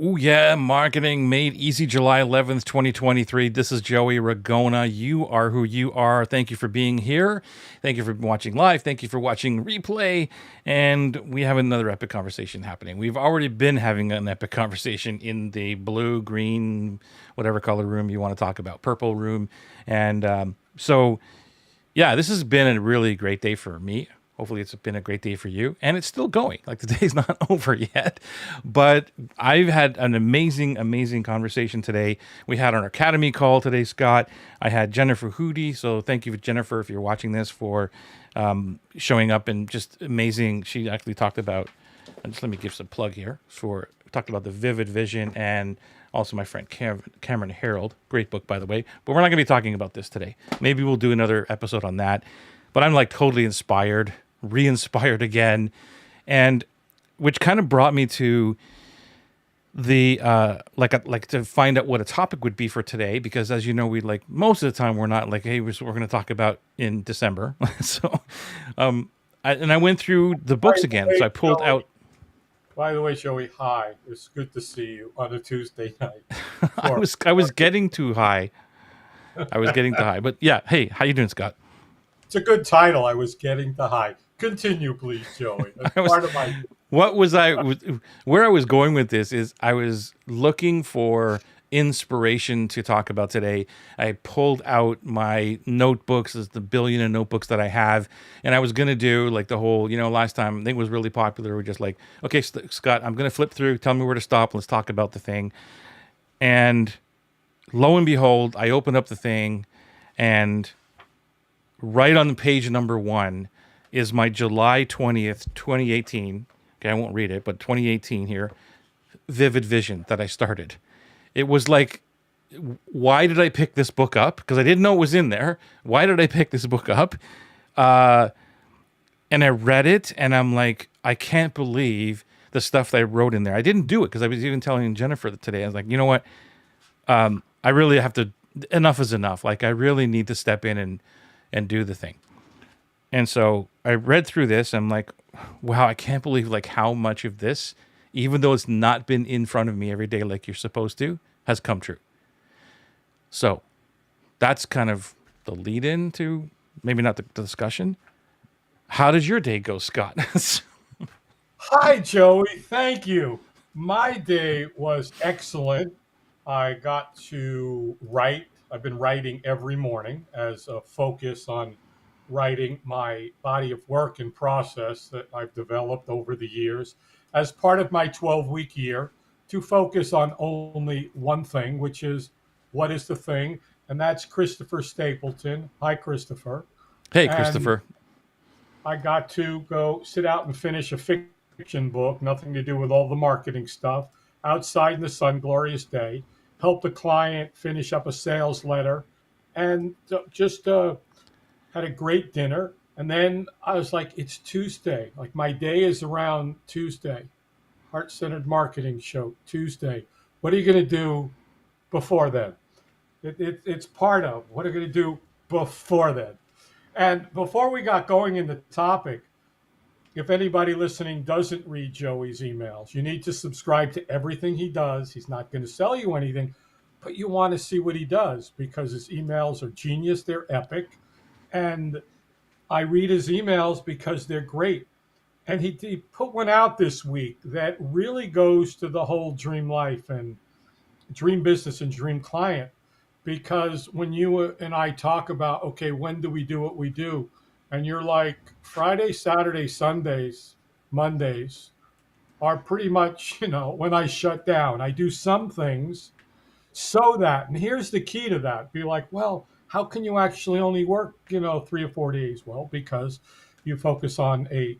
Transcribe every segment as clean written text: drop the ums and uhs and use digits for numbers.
Oh, yeah, marketing made easy July 11th, 2023. This is Joey Ragona. You are who you are. Thank you for being here. Thank you for watching live. Thank you for watching replay. And we have another epic conversation happening. We've already been having an epic conversation in the blue, green, whatever color room you want to talk about, purple room. And yeah, this has been a really great day for me. Hopefully it's been a great day for you. And it's still going. Like the day's not over yet. But I've had an amazing, amazing conversation today. We had our Academy call today, Scott. I had Jennifer Hootie. So thank you, Jennifer, if you're watching this, for showing up and just amazing. She actually talked about, and just let me give some plug here, talked about the vivid vision, and also my friend Cameron Harold. Great book, by the way. But we're not going to be talking about this today. Maybe we'll do another episode on that. But I'm like totally inspired, re-inspired again, and which kind of brought me to the like to find out what a topic would be for today, because as you know, we like most of the time we're not like, hey, we're going to talk about in December. So I went through the books again. So I pulled out. By the way, Joey, hi. It's good to see you on a Tuesday night. I was getting too high. But yeah, hey, how you doing, Scott? It's a good title. I was getting the high. Continue, please, Joey. Where I was going with this is I was looking for inspiration to talk about today. I pulled out my notebooks, the billion of notebooks that I have, and I was going to do like the whole, last time I think it was really popular. We're just like, okay, Scott, I'm going to flip through. Tell me where to stop. Let's talk about the thing. And lo and behold, I opened up the thing, and right on the page number 1 is my July 20th, 2018. Okay, I won't read it, but 2018 here, vivid vision that I started. It was like, why did I pick this book up? Because I didn't know it was in there. Why did I pick this book up? And I read it, and I'm like, I can't believe the stuff that I wrote in there. I didn't do it because I was even telling Jennifer today. I was like, you know what? I really have to. Enough is enough. Like, I really need to step in and do the thing. And so I read through this. I'm like, wow, I can't believe like how much of this, even though it's not been in front of me every day like you're supposed to, has come true. So that's kind of the lead in to maybe not the discussion. How does your day go, Scott? Hi, Joey. Thank you. My day was excellent. I got to write. I've been writing every morning as a focus on writing my body of work and process that I've developed over the years as part of my 12-week year to focus on only one thing, which is what is the thing? And that's Christopher Stapleton. Hi, Christopher. Hey, And Christopher. I got to go sit out and finish a fiction book, nothing to do with all the marketing stuff, outside in the sun, glorious day, helped a client finish up a sales letter, and just had a great dinner. And then I was like, it's Tuesday. Like, my day is around Tuesday. Heart-centered marketing show, Tuesday. What are you going to do before then? It's part of what are you going to do before then. And before we got going in the topic, if anybody listening doesn't read Joey's emails, you need to subscribe to everything he does. He's not going to sell you anything, but you want to see what he does because his emails are genius. They're epic. And I read his emails because they're great. And he put one out this week that really goes to the whole dream life and dream business and dream client. Because when you and I talk about, okay, when do we do what we do? And you're like, Friday, Saturday, Sundays, Mondays are pretty much, when I shut down. I do some things so that, and here's the key to that, be like, well, how can you actually only work, 3 or 4 days? Well, because you focus on a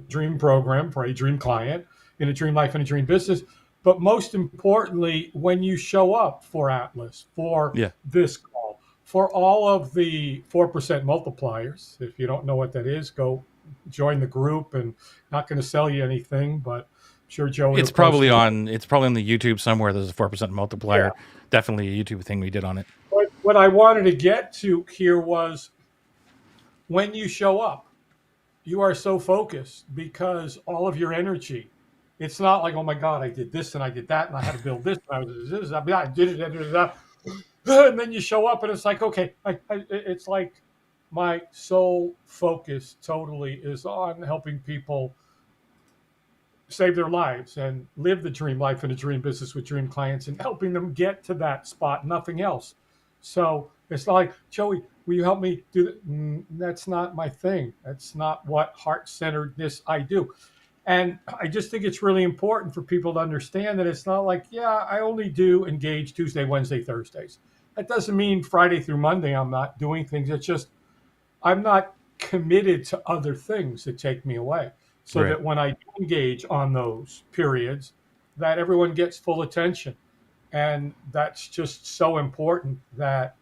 dream program for a dream client in a dream life and a dream business. But most importantly, when you show up for Atlas, for this call, for all of the 4% multipliers, if you don't know what that is, go join the group. And not going to sell you anything, but I'm sure Joey. It's probably on the YouTube somewhere. There's a 4% multiplier. Yeah. Definitely a YouTube thing we did on it. But what I wanted to get to here was when you show up, you are so focused because all of your energy It's not like, oh my God, I did this and I did that and I had to build this and I was this, I did it, and then you show up and it's like, okay, it's like my sole focus totally is on helping people save their lives and live the dream life in a dream business with dream clients and helping them get to that spot, nothing else. So it's not like, Joey, will you help me do that? That's not my thing. That's not what heart centeredness I do. And I just think it's really important for people to understand that it's not like, yeah, I only do engage Tuesday, Wednesday, Thursdays. That doesn't mean Friday through Monday I'm not doing things. It's just I'm not committed to other things that take me away. So Right. that when I do engage on those periods, that everyone gets full attention. And that's just so important that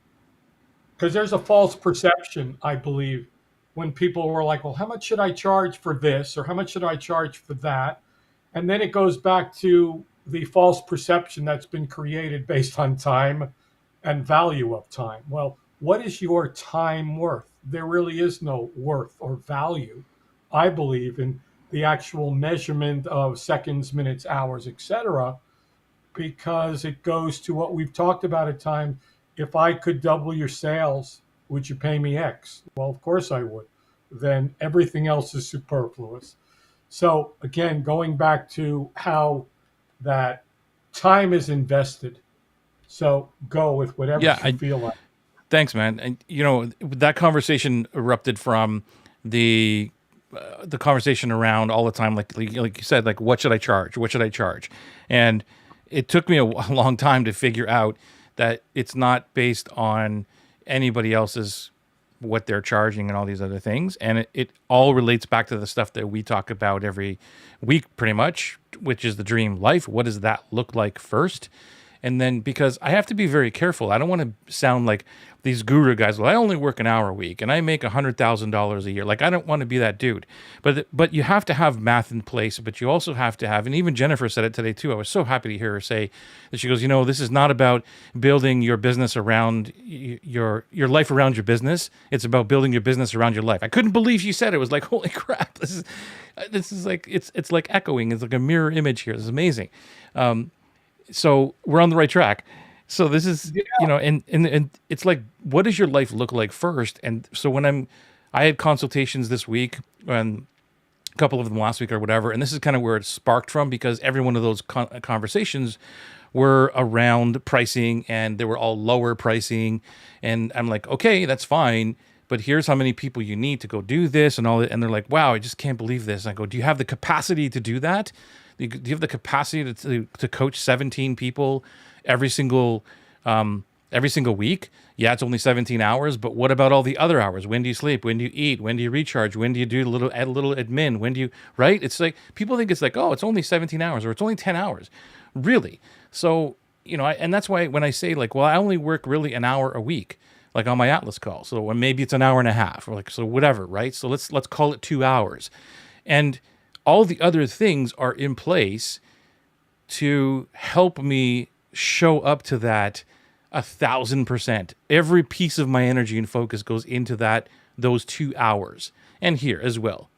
because there's a false perception, I believe, when people were like, well, how much should I charge for this or how much should I charge for that? And then it goes back to the false perception that's been created based on time and value of time. Well, what is your time worth? There really is no worth or value, I believe, in the actual measurement of seconds, minutes, hours, etc., because it goes to what we've talked about at times. If I could double your sales, would you pay me X? Well, of course I would. Then everything else is superfluous. So again, going back to how that time is invested. So go with whatever Yeah. you feel like. Thanks, man. And that conversation erupted from the the conversation around all the time, like you said, like what should I charge? What should I charge? And it took me a long time to figure out that it's not based on anybody else's what they're charging and all these other things, and it all relates back to the stuff that we talk about every week, pretty much, which is the dream life. What does that look like first? And then, because I have to be very careful, I don't want to sound like these guru guys. Well, I only work an hour a week and I make $100,000 a year. Like, I don't want to be that dude. But you have to have math in place. But you also have to have, and even Jennifer said it today too. I was so happy to hear her say that. She goes, this is not about building your business around your life around your business. It's about building your business around your life. I couldn't believe she said it. It was like, holy crap! This is like it's like echoing. It's like a mirror image here. This is amazing. So we're on the right track. So this is, Yeah. and it's like, what does your life look like first? And so I had consultations this week and a couple of them last week or whatever. And this is kind of where it sparked from, because every one of those conversations were around pricing, and they were all lower pricing. And I'm like, okay, that's fine, but here's how many people you need to go do this and all that. And they're like, wow, I just can't believe this. And I go, do you have the capacity to do that? Do you have the capacity to coach 17 people every single week? Yeah, it's only 17 hours, but what about all the other hours? When do you sleep? When do you eat? When do you recharge? When do you do add a little admin? When do you, right? It's like, people think it's like, oh, it's only 17 hours or it's only 10 hours. Really? So, and that's why when I say like, well, I only work really an hour a week, like on my Atlas call. So maybe it's an hour and a half, or like, so whatever, right? So let's call it 2 hours. And all the other things are in place to help me show up to that 1,000%. Every piece of my energy and focus goes into those 2 hours, and here as well,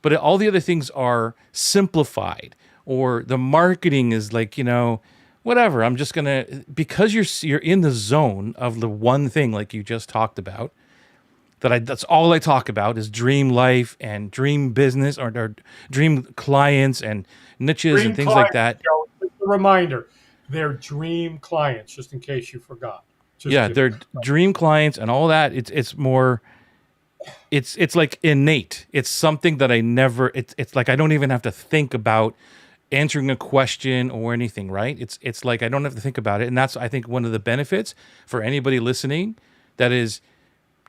But all the other things are simplified, or the marketing is like, whatever. I'm just gonna, because you're in the zone of the one thing, like you just talked about. That's all I talk about is dream life and dream business, or dream clients and niches Dream and things clients, like that. Joe, just a reminder, they're dream clients, just in case you forgot. Just Yeah, kidding. they're dream clients and all that. It's more, it's like innate. It's something that I never. It's like I don't even have to think about answering a question or anything. Right? It's like I don't have to think about it, and that's, I think, one of the benefits for anybody listening that is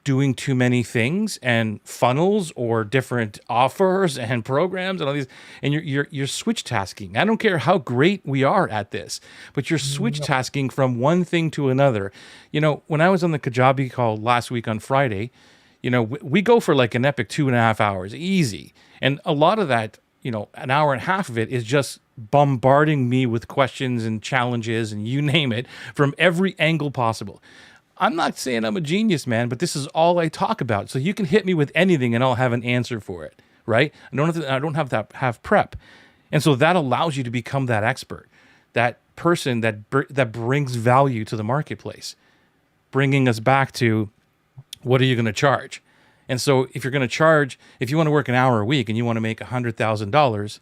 doing too many things and funnels or different offers and programs and all these, and you're switch tasking. I don't care how great we are at this, but you're switch tasking from one thing to another. When I was on the Kajabi call last week on Friday, we go for like an epic 2.5 hours, easy. And a lot of that, an hour and a half of it is just bombarding me with questions and challenges and you name it, from every angle possible. I'm not saying I'm a genius, man, but this is all I talk about. So you can hit me with anything and I'll have an answer for it, right? I don't have to have prep. And so that allows you to become that expert, that person that brings value to the marketplace, bringing us back to what are you going to charge? And so if you're going to charge, if you want to work an hour a week and you want to make $100,000,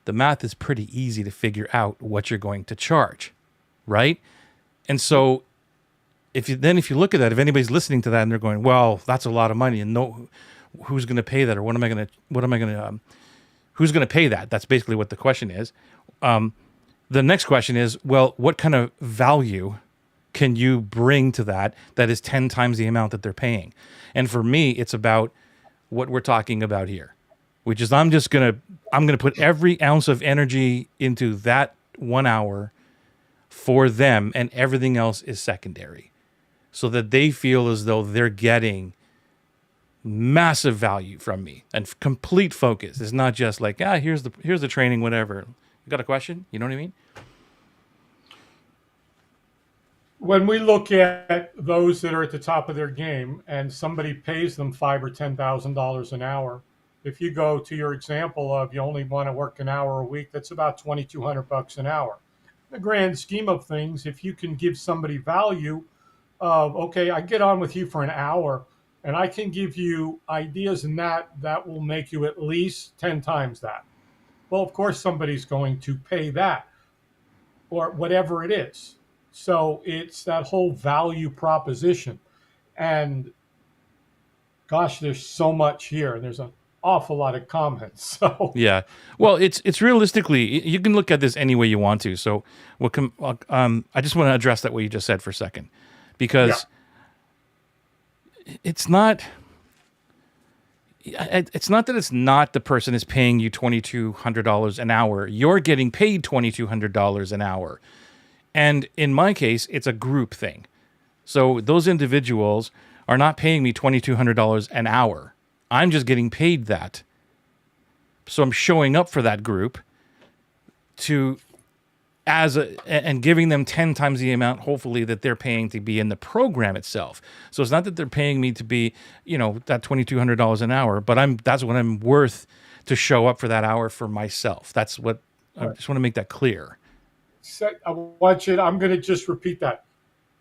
the math is pretty easy to figure out what you're going to charge, right? And so if you look at that, if anybody's listening to that and they're going, well, that's a lot of money, and no, who's going to pay that, or who's going to pay that? That's basically what the question is. The next question is, well, what kind of value can you bring to that is 10 times the amount that they're paying? And for me, it's about what we're talking about here, which is I'm going to put every ounce of energy into that 1 hour for them, and everything else is secondary, so that they feel as though they're getting massive value from me and complete focus. It's not just like, here's the training, whatever. You got a question? You know what I mean? When we look at those that are at the top of their game and somebody pays them $5,000 or $10,000 an hour, if you go to your example of you only want to work an hour a week, that's about $2,200 an hour. In the grand scheme of things, if you can give somebody value of, okay, I get on with you for an hour and I can give you ideas, and that will make you at least 10 times that. Well, of course, somebody's going to pay that, or whatever it is. So it's that whole value proposition. And gosh, there's so much here, and there's an awful lot of comments. So Yeah. Well, it's realistically, you can look at this any way you want to. So I just want to address that what you just said for a second, because it's not that it's not the person is paying you $2,200 an hour. You're getting paid $2,200 an hour. And in my case, it's a group thing. So those individuals are not paying me $2,200 an hour. I'm just getting paid that. So I'm showing up for that group and giving them 10 times the amount, hopefully, that they're paying to be in the program itself. So it's not that they're paying me to be, that $2,200 an hour, but that's what I'm worth to show up for that hour for myself. That's what I just want to make that clear. So I'm going to just repeat that.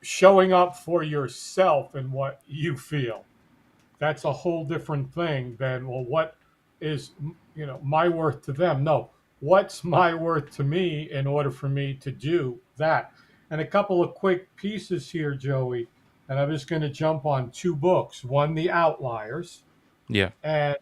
Showing up for yourself and what you feel. That's a whole different thing than, well, what is, my worth to them? No, what's my worth to me in order for me to do that? And a couple of quick pieces here, Joey, and I'm just going to jump on two books. One, The Outliers. Yeah. And,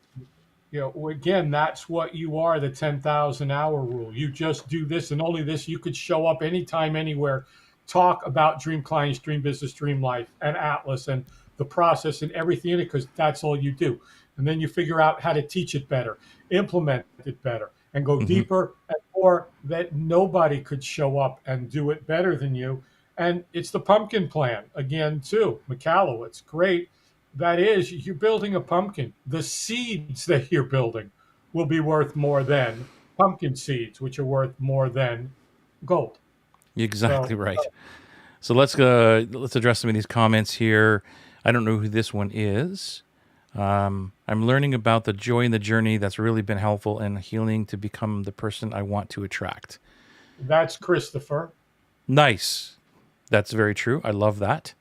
again, that's what you are, the 10,000 hour rule. You just do this and only this. You could show up anytime, anywhere, talk about dream clients, dream business, dream life, and Atlas, and the process and everything in it, because that's all you do. And then you figure out how to teach it better, implement it better, and go deeper and more, that nobody could show up and do it better than you. And it's the pumpkin plan again, too. McCallowitz, great. That is, you're building a pumpkin. The seeds that you're building will be worth more than pumpkin seeds, which are worth more than gold. Exactly right. So let's address some of these comments here. I don't know who this one is. I'm learning about the joy in the journey. That's really been helpful in healing to become the person I want to attract. That's Christopher. Nice. That's very true. I love that.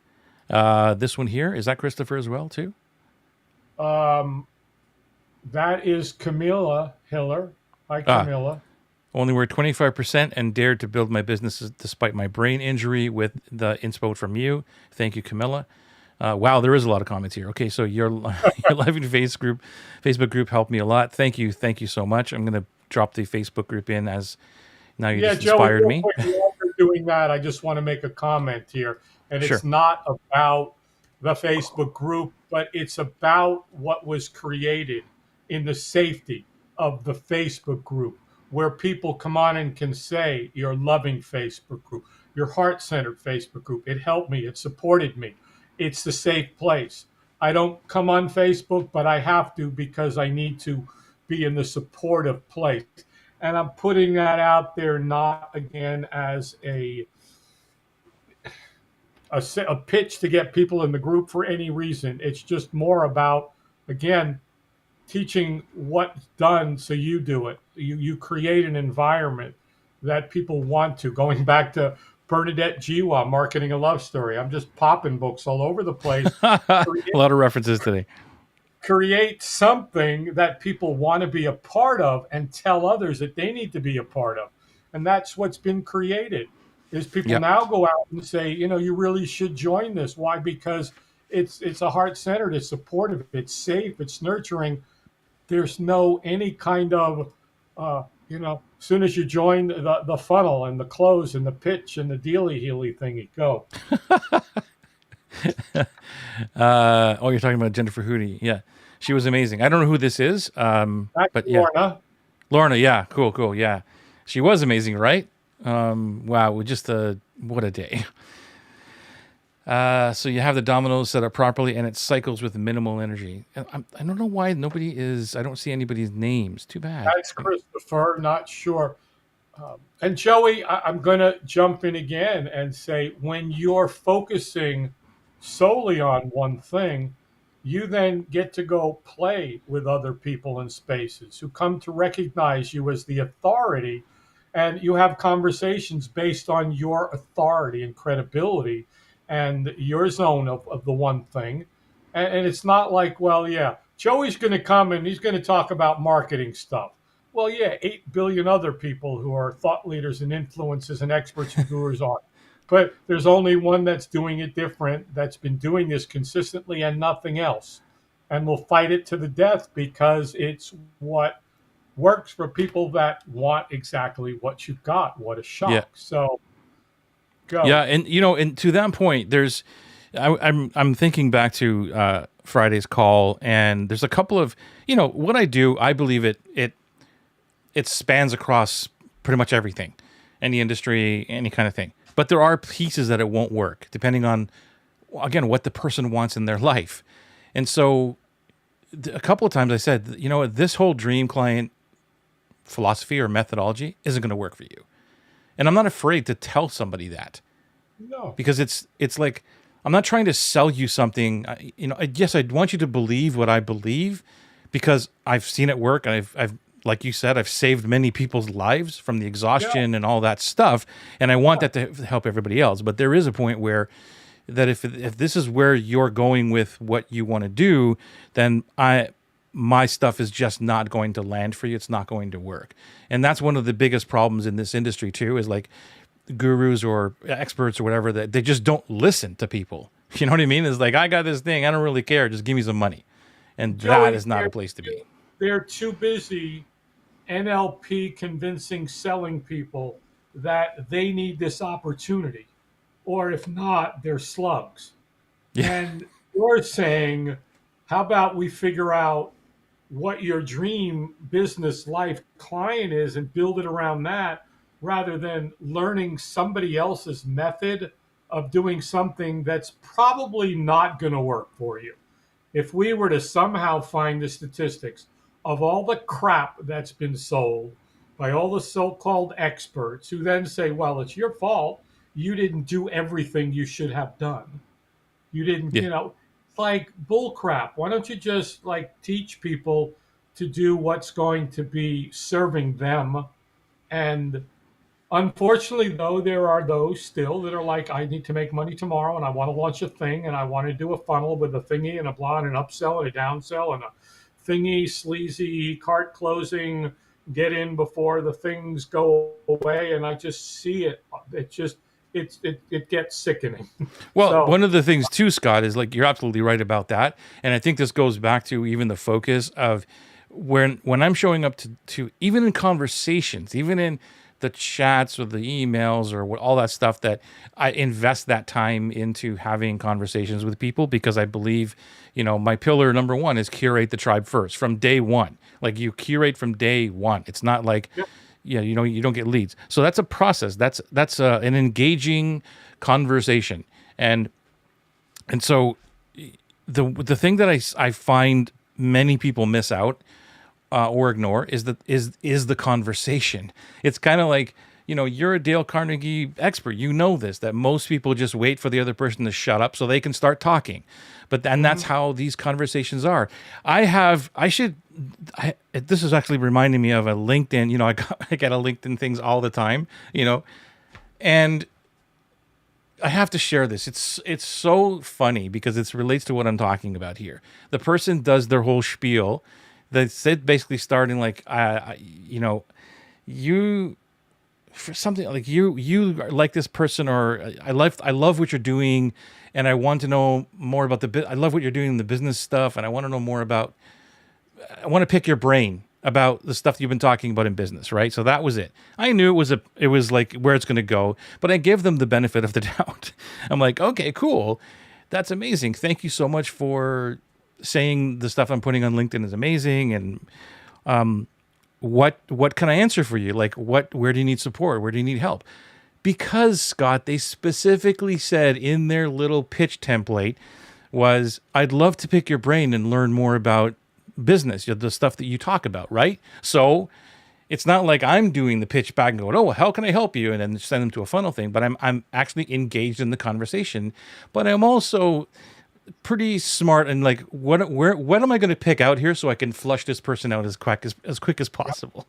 This one here, is that Christopher as well, too? That is Camilla Hiller. Hi, Camilla. Only worked 25% and dared to build my businesses despite my brain injury with the inspo from you. Thank you, Camilla. Wow, there is a lot of comments here. Okay, so your live in Facebook group helped me a lot. Thank you so much. I'm going to drop the Facebook group in as now you just inspired me. While you're doing that, I just want to make a comment here. And it's not about the Facebook group, but it's about what was created in the safety of the Facebook group, where people come on and can say, your loving Facebook group, your heart-centered Facebook group. It helped me. It supported me. It's the safe place. I don't come on Facebook, but I have to, because I need to be in the supportive place. And I'm putting that out there not, again, as a pitch to get people in the group for any reason. It's just more about, again, teaching what's done so you do it. You create an environment that people want to. Going back to Bernadette Jiwa, Marketing a Love Story. I'm just popping books all over the place. A lot of references today. Create something that people want to be a part of and tell others that they need to be a part of. And that's what's been created. Is people Yep. now go out and say, you really should join this. Why? Because it's a heart-centered, it's supportive, it's safe, it's nurturing. There's no any kind of as soon as you join the funnel and the close and the pitch and the dealy healy thing, you go. Oh, you're talking about Jennifer Hootie. Yeah. She was amazing. I don't know who this is. Back But to yeah. Lorna. Lorna. Yeah. Cool. Yeah. She was amazing, right? Wow. Just what a day. So you have the dominoes set up properly and it cycles with minimal energy. And I don't know why I don't see anybody's names. Too bad. That's Christopher, not sure. And Joey, I'm going to jump in again and say when you're focusing solely on one thing, you then get to go play with other people in spaces who come to recognize you as the authority, and you have conversations based on your authority and credibility and your zone of the one thing. And it's not like, well, yeah, Joey's going to come and he's going to talk about marketing stuff. Well, yeah, 8 billion other people who are thought leaders and influencers and experts and gurus are. But there's only one that's doing it different, that's been doing this consistently and nothing else. And we'll fight it to the death because it's what works for people that want exactly what you've got. What a shock. Yeah. So go. Yeah, and to that point, I'm thinking back to Friday's call, and there's a couple of what I do. I believe it spans across pretty much everything, any industry, any kind of thing. But there are pieces that it won't work depending on, again, what the person wants in their life. And so, a couple of times I said, this whole dream client philosophy or methodology isn't going to work for you. And I'm not afraid to tell somebody that. No. Because it's like, I'm not trying to sell you something. Yes, I want you to believe what I believe because I've seen it work. And I've like you said, I've saved many people's lives from the exhaustion and all that stuff. And I want that to help everybody else. But there is a point where that if this is where you're going with what you want to do, then my stuff is just not going to land for you. It's not going to work. And that's one of the biggest problems in this industry too, is like gurus or experts or whatever, that they just don't listen to people. You know what I mean? It's like, I got this thing. I don't really care. Just give me some money. And Joey, that is not a place to be. They're too busy NLP convincing, selling people that they need this opportunity. Or if not, they're slugs. Yeah. And you're saying, how about we figure out what your dream business life client is and build it around that rather than learning somebody else's method of doing something that's probably not going to work for you. If we were to somehow find the statistics of all the crap that's been sold by all the so-called experts who then say, well, it's your fault. You didn't do everything you should have done. You didn't, like bull crap. Why don't you just teach people to do what's going to be serving them? And unfortunately, though, there are those still that are like, I need to make money tomorrow and I want to launch a thing and I want to do a funnel with a thingy and a blah and an upsell and a downsell and a thingy, sleazy, cart closing, get in before the things go away. And I just see it. It gets sickening. Well, one of the things too, Scott, is like, you're absolutely right about that. And I think this goes back to even the focus of when I'm showing up to even in conversations, even in the chats or the emails or all that stuff, that I invest that time into having conversations with people because I believe, my pillar number one is curate the tribe first from day one. Like, you curate from day one. It's not like, you don't get leads. So that's a process. That's an engaging conversation. And so the thing that I find many people miss out or ignore is the conversation. It's kind of like, you're a Dale Carnegie expert. You know this, that most people just wait for the other person to shut up so they can start talking. But and that's how these conversations are. This is actually reminding me of a LinkedIn. I get a LinkedIn things all the time, and I have to share this. It's so funny because it relates to what I'm talking about here. The person does their whole spiel. That's it, basically starting like, you for something like you are like this person, or I love what you're doing, and I want to know more about I love what you're doing in the business stuff, and I want to know more about. I want to pick your brain about the stuff you've been talking about in business, right? So that was it. I knew it was like where it's going to go, but I give them the benefit of the doubt. I'm like, okay, cool. That's amazing. Thank you so much for saying the stuff I'm putting on LinkedIn is amazing. And what can I answer for you? Like, where do you need support? Where do you need help? Because, Scott, they specifically said in their little pitch template was, I'd love to pick your brain and learn more about business, the stuff that you talk about, right? So it's not like I'm doing the pitch back and going, oh, well, how can I help you? And then send them to a funnel thing. But I'm actually engaged in the conversation. But I'm also pretty smart and like, what am I going to pick out here so I can flush this person out as quick as possible?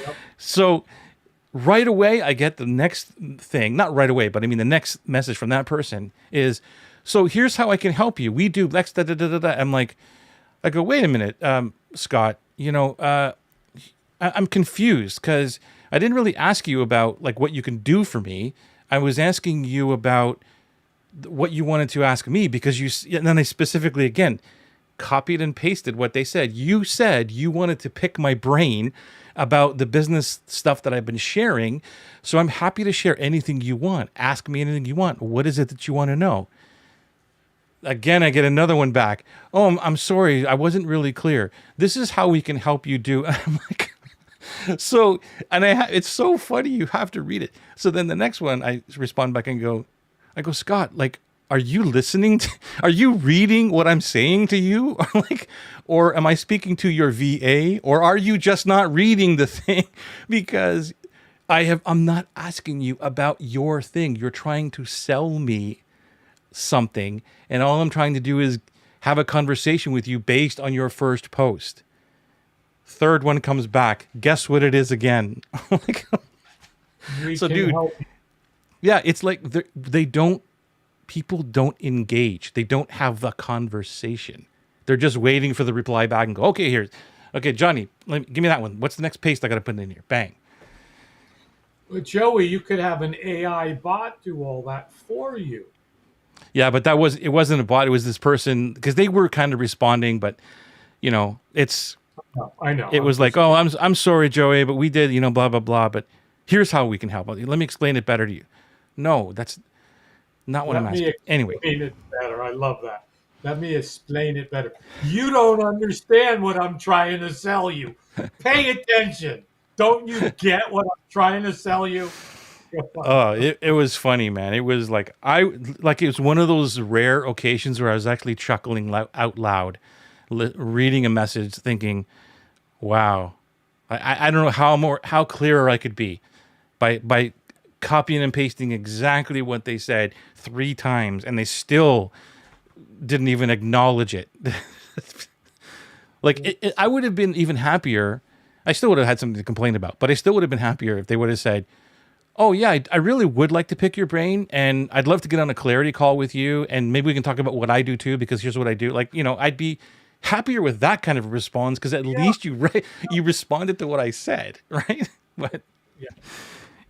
Yep. So right away, I get the next thing, not right away, but I mean, the next message from that person is, so here's how I can help you. We do X, da, da, da, da, da. I'm like, I go, wait a minute, Scott, I'm confused because I didn't really ask you about like what you can do for me. I was asking you about what you wanted to ask me because and then I specifically, again, copied and pasted what they said. You said you wanted to pick my brain about the business stuff that I've been sharing. So I'm happy to share anything you want. Ask me anything you want. What is it that you want to know? Again, I get another one back. Oh, I'm sorry. I wasn't really clear. This is how we can help you do. I'm like, so, and it's so funny. You have to read it. So then the next one, I respond back and I go, Scott, like, are you listening? Are you reading what I'm saying to you? Or am I speaking to your VA? Or are you just not reading the thing? Because I'm not asking you about your thing. You're trying to sell me something, and all I'm trying to do is have a conversation with you based on your first post. Third one comes back. Guess what it is again? So, dude, yeah, it's like people don't engage. They don't have the conversation. They're just waiting for the reply back and go, okay, Johnny, give me that one. What's the next paste I got to put in here? Bang. But Joey, you could have an AI bot do all that for you. Yeah, but it wasn't a bot. It was this person, because they were kind of responding, but it's. I know. It was like, oh, I'm sorry, Joey, but we did, blah blah blah. But here's how we can help. Let me explain it better to you. No, that's not what I'm asking. Anyway, explain it better. I love that. Let me explain it better. You don't understand what I'm trying to sell you. Pay attention. Don't you get what I'm trying to sell you? Oh, it was funny, man. It was like it was one of those rare occasions where I was actually chuckling out loud, reading a message, thinking, "Wow, I don't know how clearer I could be by copying and pasting exactly what they said 3 times, and they still didn't even acknowledge it." I would have been even happier. I still would have had something to complain about, but I still would have been happier if they would have said, oh, yeah, I really would like to pick your brain, and I'd love to get on a clarity call with you, and maybe we can talk about what I do too, because here's what I do. I'd be happier with that kind of a response, because at least you responded to what I said, right? But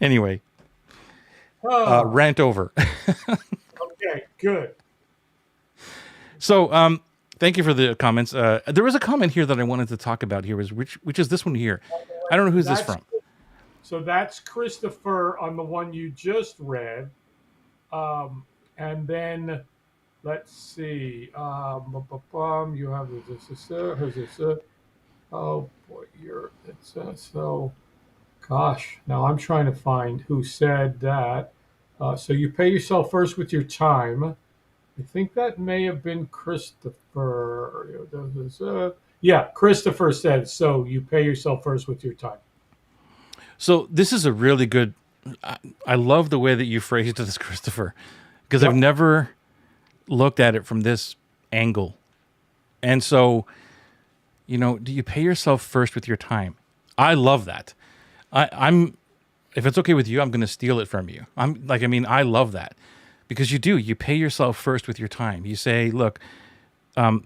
anyway, rant over. Okay, good. So, thank you for the comments. There was a comment here that I wanted to talk about here, which is this one here. I don't know who's this from. So that's Christopher on the one you just read. And then let's see. You have this. Oh boy, so. Gosh, now I'm trying to find who said that. So you pay yourself first with your time. I think that may have been Christopher. Yeah, Christopher said, so you pay yourself first with your time. So this is a really good I love the way that you phrased this, Christopher, because I've Yep. never looked at it from this angle. And so, do you pay yourself first with your time? I love that. I'm, if it's okay with you, I'm going to steal it from you. I love that because you do. You pay yourself first with your time. You say, look,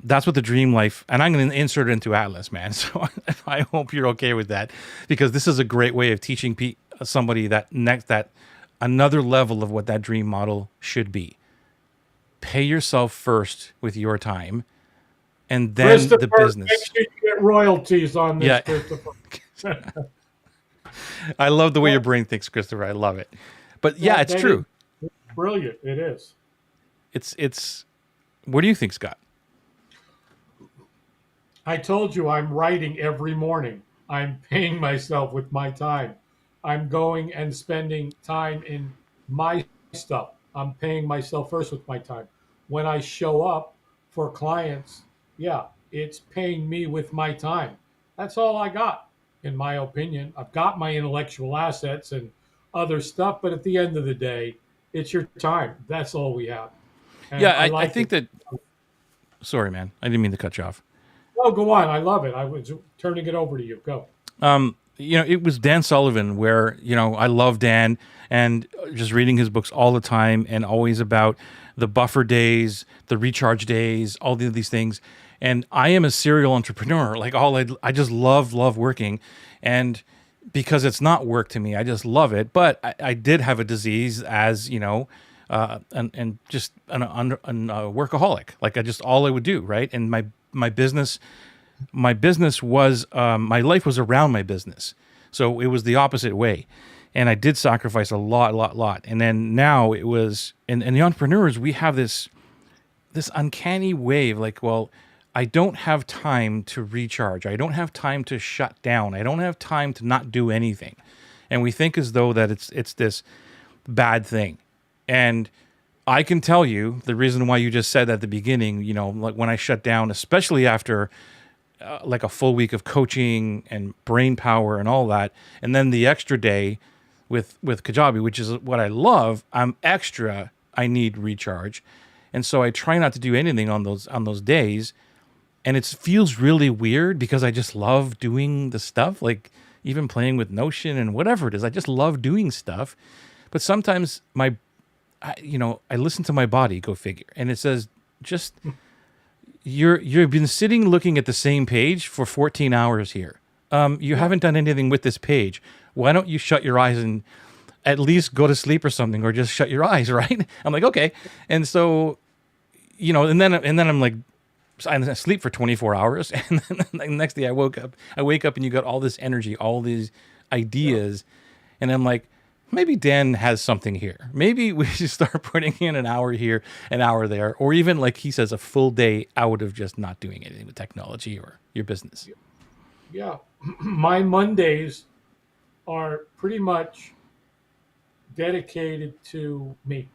that's what the dream life, and I'm going to insert it into Atlas, man. So I hope you're okay with that because this is a great way of teaching somebody that another level of what that dream model should be. Pay yourself first with your time, and then the Christopher, make business. sure you get royalties on this, Yeah, Christopher. I love the way your Well, brain thinks, Christopher. I love it. But yeah, that, it's that is true. brilliant. It is. It's. What do you think, Scott? I told you I'm writing every morning. I'm paying myself with my time. I'm going and spending time in my stuff. I'm paying myself first with my time. When I show up for clients, yeah, it's paying me with my time. That's all I got, in my opinion. I've got my intellectual assets and other stuff, but at the end of the day, it's your time. That's all we have. And Yeah, I I like think it. that. Sorry, man. I didn't mean to cut you off. Oh, go on. I love it. I was turning it over to you. Go. It was Dan Sullivan where, I love Dan and just reading his books all the time and always about the buffer days, the recharge days, all these things. And I am a serial entrepreneur. Like I just love working. And because it's not work to me, I just love it. But I did have a disease as, and just a workaholic. Like all I would do. Right. And my business was my life was around my business, so it was the opposite way, and I did sacrifice a lot. And then now it was, and the entrepreneurs, we have this uncanny way of like, well, I don't have time to recharge, I don't have time to shut down, I don't have time to not do anything, and we think as though that it's this bad thing. And I can tell you the reason why you just said that at the beginning, like when I shut down, especially after like a full week of coaching and brain power and all that, and then the extra day with Kajabi, which is what I love. I need recharge, and so I try not to do anything on those days, and it feels really weird because I just love doing the stuff, like even playing with Notion and whatever it is. I just love doing stuff, but sometimes I listen to my body, go figure, and it says just. You've been sitting looking at the same page for 14 hours here. You haven't done anything with this page. Why don't you shut your eyes and at least go to sleep or something, or just shut your eyes, right? I'm like, okay. And so, and then I'm like, I sleep for 24 hours, and then the next day I wake up and you got all this energy, all these ideas, and I'm like, maybe Dan has something here. Maybe we should start putting in an hour here, an hour there, or even, like he says, a full day out of just not doing anything with technology or your business. Yeah. My Mondays are pretty much dedicated to me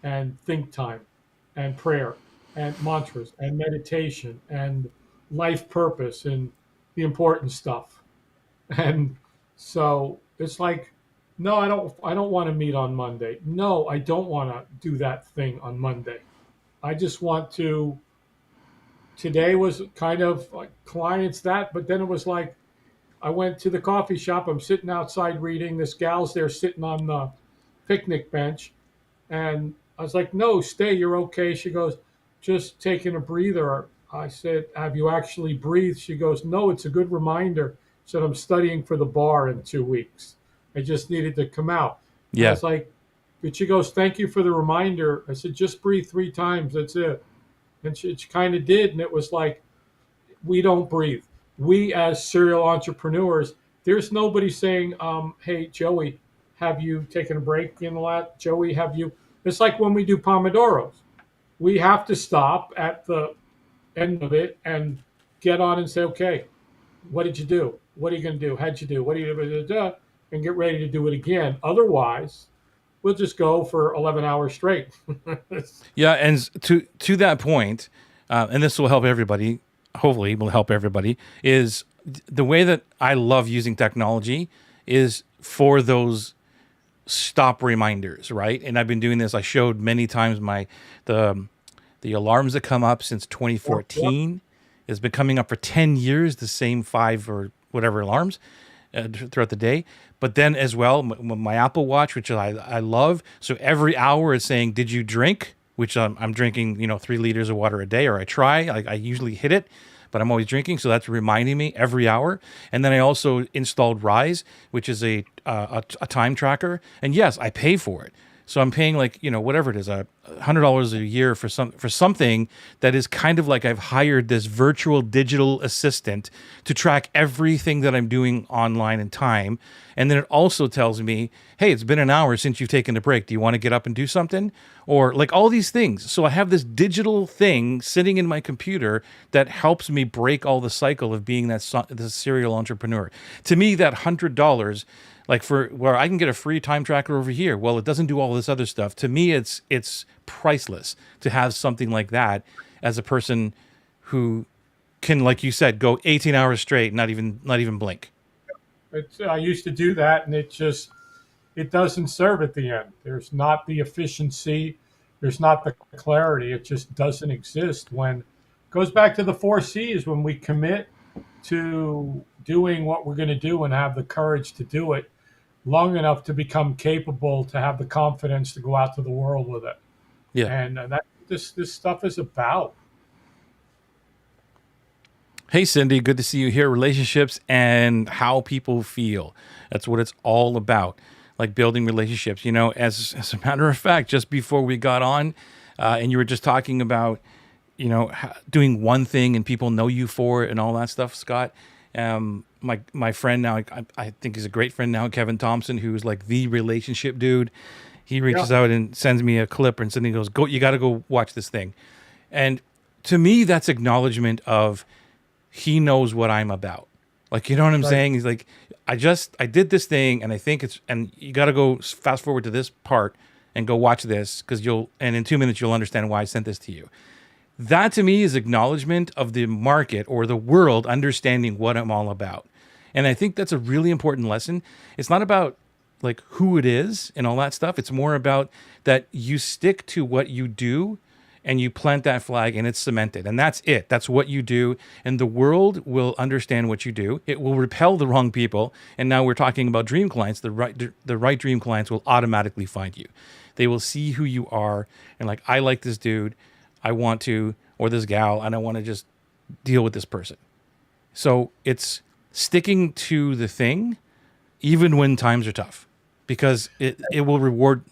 and think time and prayer and mantras and meditation and life purpose and the important stuff. And so it's like, no, I don't want to meet on Monday. No, I don't want to do that thing on Monday. I just want to. Today was kind of like clients that, but then it was like I went to the coffee shop. I'm sitting outside reading. This gal's there sitting on the picnic bench. And I was like, no, stay. You're okay. She goes, just taking a breather. I said, have you actually breathed? She goes, no, it's a good reminder. She said, I'm studying for the bar in 2 weeks. I just needed to come out. I Yeah. was like, but she goes, thank you for the reminder. I said, just breathe 3 times. That's it. And she kind of did. And it was like, we don't breathe. We, as serial entrepreneurs, there's nobody saying, hey, Joey, have you taken a break in the last? Joey, have you? It's like when we do Pomodoros. We have to stop at the end of it and get on and say, okay, what did you do? What are you going to do? How'd you do? What are you going to do? And get ready to do it again. Otherwise, we'll just go for 11 hours straight. Yeah, and to that point, and this will help everybody. Hopefully, will help everybody. Is the way that I love using technology is for those stop reminders, right? And I've been doing this. I showed many times the the alarms that come up since Yep, yep. 2014 has been coming up for 10 years, the same five or whatever alarms throughout the day. But then as well, my Apple Watch, which I love. So every hour it's saying, "Did you drink?" Which I'm drinking, 3 liters of water a day, or I try. I usually hit it, but I'm always drinking. So that's reminding me every hour. And then I also installed Rise, which is a time tracker. And yes, I pay for it. So I'm paying like, whatever it is, $100 a year for something that is kind of like I've hired this virtual digital assistant to track everything that I'm doing online in time. And then it also tells me, hey, it's been an hour since you've taken a break. Do you want to get up and do something? Or like all these things. So I have this digital thing sitting in my computer that helps me break all the cycle of being the serial entrepreneur. To me, that $100, like for where I can get a free time tracker over here, well, it doesn't do all this other stuff. To me, it's priceless to have something like that as a person who can, like you said, go 18 hours straight, not even blink. I used to do that, and it doesn't serve at the end. There's not the efficiency, there's not the clarity. It just doesn't exist. When it goes back to the four C's, when we commit to doing what we're going to do and have the courage to do it long enough to become capable to have the confidence to go out to the world with it. Yeah. And that this stuff is about. Hey, Cindy, good to see you here. Relationships and how people feel. That's what it's all about, like building relationships. As a matter of fact, just before we got on, and you were just talking about, doing one thing and people know you for it and all that stuff, Scott. My friend now, I think he's a great friend now, Kevin Thompson, who's like the relationship dude. He Yeah. reaches out and sends me a clip and suddenly goes, "Go, you got to go watch this thing." And to me, that's acknowledgement of he knows what I'm about. Like, you know what I'm Right. saying? He's like, I did this thing and I think and you got to go fast forward to this part and go watch this and in 2 minutes, you'll understand why I sent this to you. That to me is acknowledgement of the market or the world understanding what I'm all about. And I think that's a really important lesson. It's not about like who it is and all that stuff. It's more about that you stick to what you do and you plant that flag and it's cemented. And that's it. That's what you do. And the world will understand what you do. It will repel the wrong people. And now we're talking about dream clients. The right dream clients will automatically find you. They will see who you are and like, I like this dude. I want to, or this gal, and I want to just deal with this person. So it's sticking to the thing, even when times are tough, because it will reward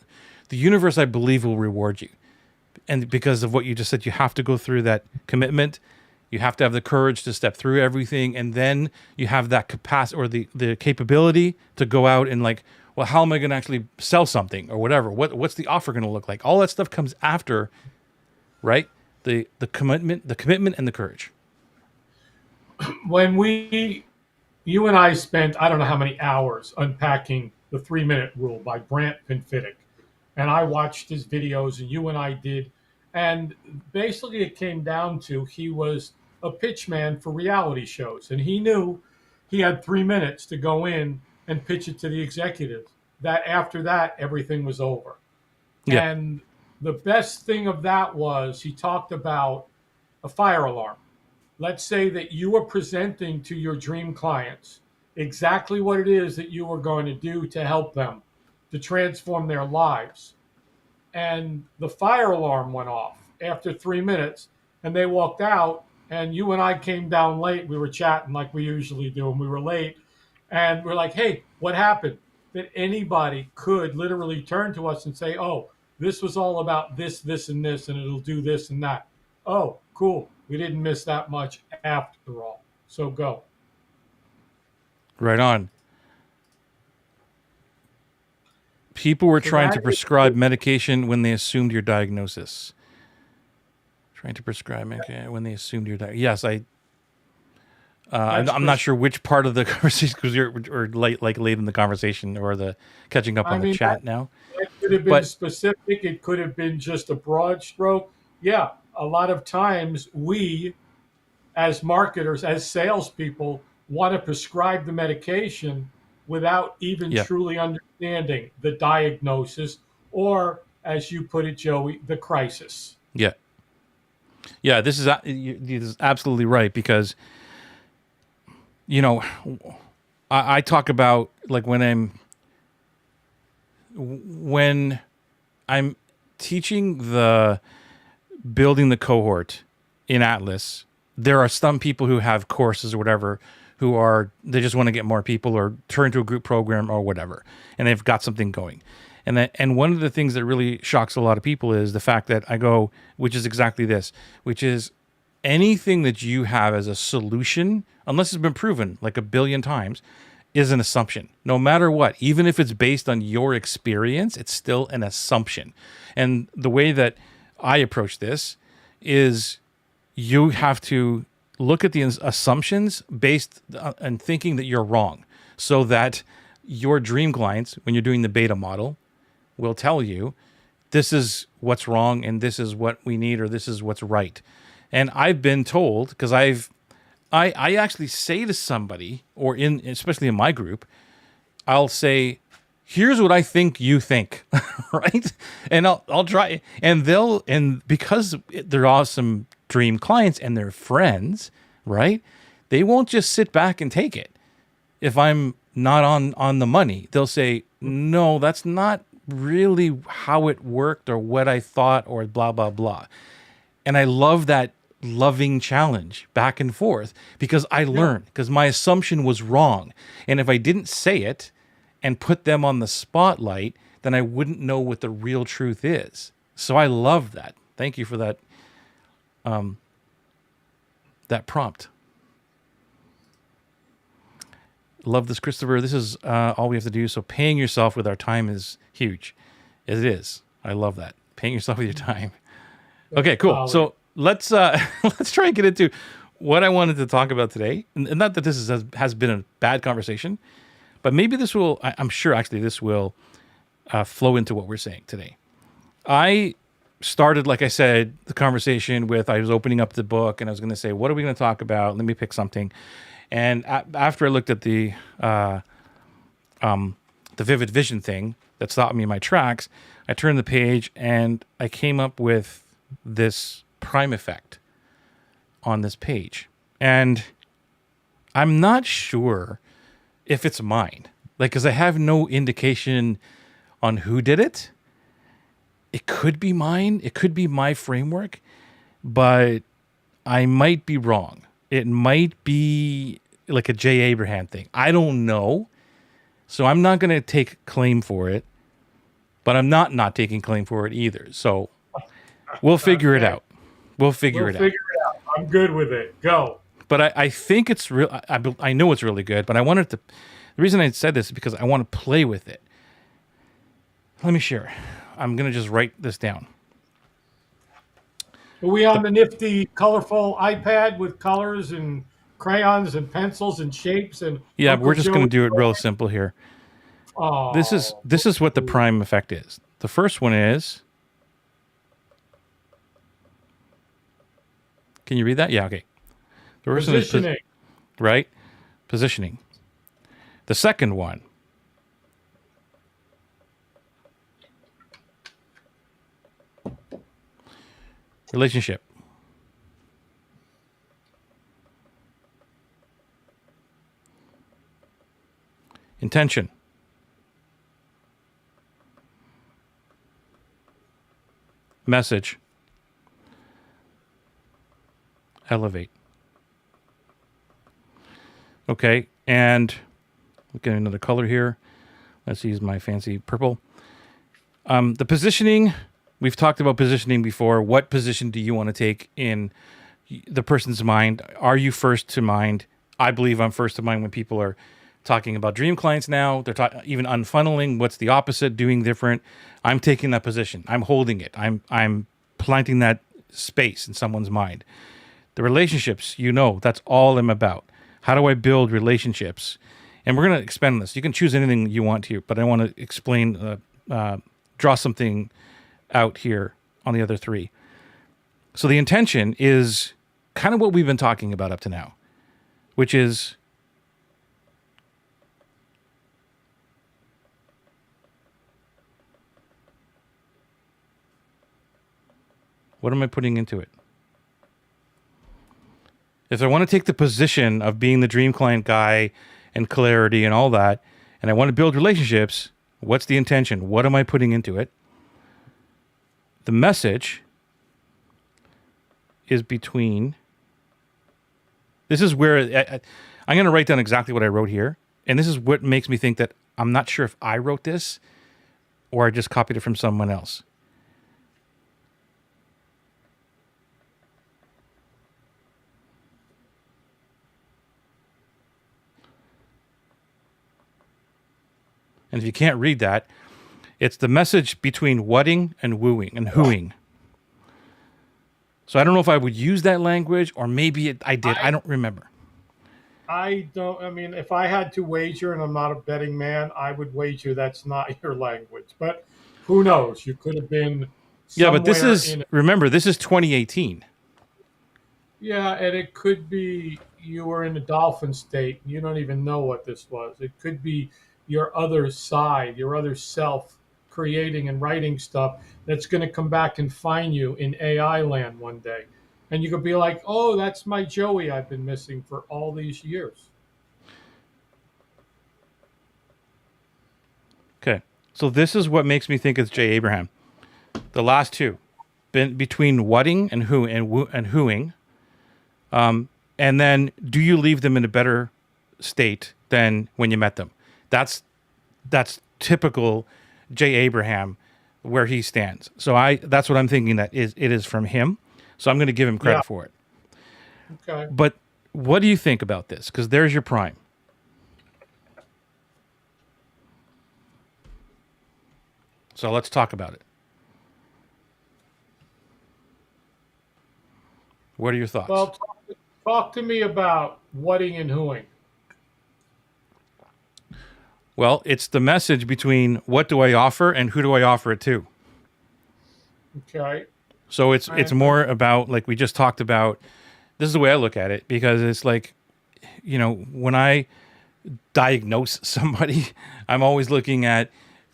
the universe. I believe will reward you, and because of what you just said, you have to go through that commitment. You have to have the courage to step through everything, and then you have that capacity or the capability to go out and like, well, how am I going to actually sell something or whatever? What's the offer going to look like? All that stuff comes after. Right? The commitment, and the courage. When you and I spent, I don't know how many hours unpacking the 3 minute rule by Brant Pinfidic. And I watched his videos, and you and I did. And basically, it came down to he was a pitch man for reality shows. And he knew he had 3 minutes to go in and pitch it to the executives. That after that, everything was over. Yeah. And the best thing of that was he talked about a fire alarm. Let's say that you are presenting to your dream clients exactly what it is that you are going to do to help them, to transform their lives. And the fire alarm went off after 3 minutes, and they walked out. And you and I came down late. We were chatting like we usually do, and we were late. And we're like, hey, what happened? That anybody could literally turn to us and say, oh, this was all about this, this, and this, and it'll do this and that. Oh, cool. We didn't miss that much after all. So go. Right on. People were So trying that to is, prescribe medication when they assumed your diagnosis. Trying to prescribe medication when they assumed your diagnosis. Yes, that's I'm not sure which part of the conversation because you're late in the conversation or the catching up I on the mean, chat now. that could have been But specific. It could have been just a broad stroke. Yeah, a lot of times we, as marketers, as salespeople, want to prescribe the medication without even Yeah. truly understanding the diagnosis, or, as you put it, Joey, the crisis. Yeah. Yeah. This is absolutely right, because, you know, I talk about, like, when I'm teaching the building the cohort in Atlas, there are some people who have courses or whatever they just want to get more people or turn to a group program or whatever, and they've got something going. And one of the things that really shocks a lot of people is the fact that I go, which is exactly this, which is anything that you have as a solution, unless it's been proven like a billion times, is an assumption. No matter what, even if it's based on your experience, it's still an assumption. And the way that I approach this is you have to look at the assumptions based on thinking that you're wrong, so that your dream clients, when you're doing the beta model, will tell you this is what's wrong and this is what we need, or this is what's right. And I've been told, because I actually say to somebody, or especially in my group, I'll say, here's what I think you think, right? And I'll try, and because they're awesome dream clients and they're friends, right? They won't just sit back and take it. If I'm not on the money, they'll say, no, that's not really how it worked or what I thought, or blah, blah, blah. And I love that loving challenge back and forth, because I learn, because my assumption was wrong. And if I didn't say it and put them on the spotlight, then I wouldn't know what the real truth is. So I love that. Thank you for that, that prompt. Love this, Christopher. This is all we have to do. So paying yourself with our time is huge. It is. I love that. Paying yourself with your time. Okay, cool. So let's let's try and get into what I wanted to talk about today. And not that this has been a bad conversation, but maybe this will, I'm sure actually this will flow into what we're saying today. I started, like I said, the conversation with, I was opening up the book and I was going to say, what are we going to talk about? Let me pick something. And after I looked at the vivid vision thing that stopped me in my tracks, I turned the page and I came up with this prime effect on this page. And I'm not sure if it's mine, like, because I have no indication on who did it. It could be mine. It could be my framework, but I might be wrong. It might be like a J. Abraham thing. I don't know. So I'm not going to take claim for it, but I'm not taking claim for it either. So we'll figure it out. We'll figure it out. I'm good with it. Go. But I think it's real. I know it's really good, but I wanted to, the reason I said this is because I want to play with it. Let me share. I'm going to just write this down. Are we on the nifty, colorful iPad with colors and crayons and pencils and shapes? And yeah, Uncle we're just going to Joey do it real simple here. Oh, This is what the prime effect is. The first one is, can you read that? Yeah, okay. The first positioning. one is right? Positioning. The second one, relationship. Intention. Message. Elevate. Okay, and we'll get another color here. Let's use my fancy purple. The positioning, we've talked about positioning before. What position do you want to take in the person's mind? Are you first to mind? I believe I'm first to mind when people are talking about dream clients now. They're even unfunneling. What's the opposite? Doing different. I'm taking that position. I'm holding it. I'm planting that space in someone's mind. The relationships, that's all I'm about. How do I build relationships? And we're going to expand on this. You can choose anything you want here, but I want to explain, draw something out here on the other three. So the intention is kind of what we've been talking about up to now, which is What am I putting into it? If I want to take the position of being the dream client guy and clarity and all that, and I want to build relationships, what's the intention? What am I putting into it? The message is between. This is where I'm going to write down exactly what I wrote here. And this is what makes me think that I'm not sure if I wrote this or I just copied it from someone else. And if you can't read that, it's the message between whatting and wooing and whoing. So I don't know if I would use that language or maybe I did. I don't remember. I don't. I mean, if I had to wager, and I'm not a betting man, I would wager that's not your language. But who knows? You could have been Yeah, but this somewhere is, in. remember, this is 2018. Yeah, and it could be you were in a dolphin state. You don't even know what this was. It could be your other side, your other self, creating and writing stuff that's going to come back and find you in AI land one day. And you could be like, oh, that's my Joey I've been missing for all these years. Okay. So this is what makes me think it's Jay Abraham. The last two, between whatting and who and whoing. And then do you leave them in a better state than when you met them? That's typical Jay Abraham where he stands. So that's what I'm thinking that it is from him. So I'm going to give him credit for it. Okay. But what do you think about this? Because there's your prime. So let's talk about it. What are your thoughts? Well, talk to me about whatting and whoing. Well, it's the message between what do I offer and who do I offer it to. Okay. So it's more about, like we just talked about. This is the way I look at it, because it's like, when I diagnose somebody, I'm always looking at,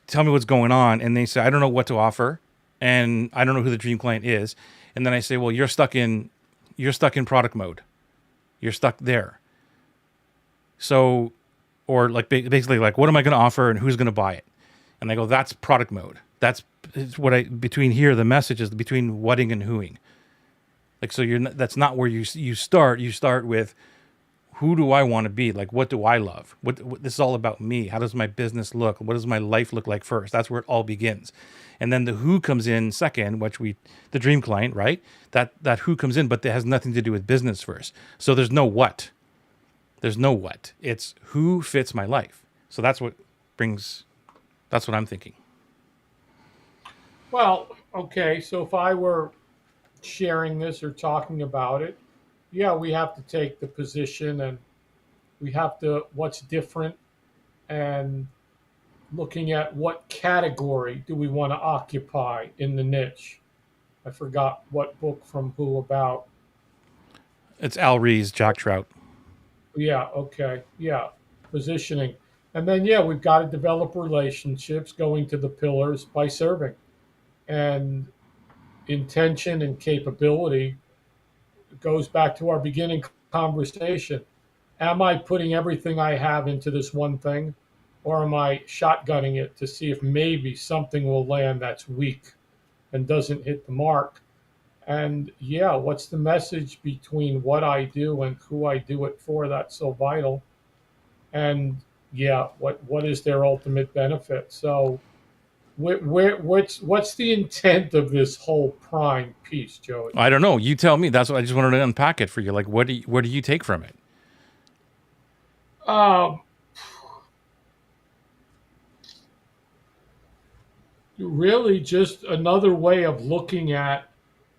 tell me what's going on, and they say I don't know what to offer, and I don't know who the dream client is, and then I say, well, you're stuck in product mode, you're stuck there. So, or like basically like, what am I going to offer and who's going to buy it? And they go, that's product mode. That's between here. The message is between whatting and whoing. Like, so that's not where you start. You start with, who do I want to be? Like, what do I love? What this is all about me. How does my business look? What does my life look like first? That's where it all begins. And then the who comes in second, the dream client, right? That who comes in, but that has nothing to do with business first. So there's no what. There's no what. It's who fits my life. So that's what I'm thinking. Well, okay. So if I were sharing this or talking about it, yeah, we have to take the position and we have to, what's different, and looking at what category do we want to occupy in the niche. I forgot what book from who about. It's Al Ree's Jack Trout. Yeah, okay. Yeah, positioning. And then, yeah, we've got to develop relationships going to the pillars by serving. And intention and capability goes back to our beginning conversation. Am I putting everything I have into this one thing, or am I shotgunning it to see if maybe something will land that's weak and doesn't hit the mark? And yeah, what's the message between what I do and who I do it for? That's so vital. And yeah, what is their ultimate benefit? So what's the intent of this whole prime piece, Joey? I don't know. You tell me. That's what I just wanted to unpack it for you. Like, what do you take from it? Um, Really, just another way of looking at,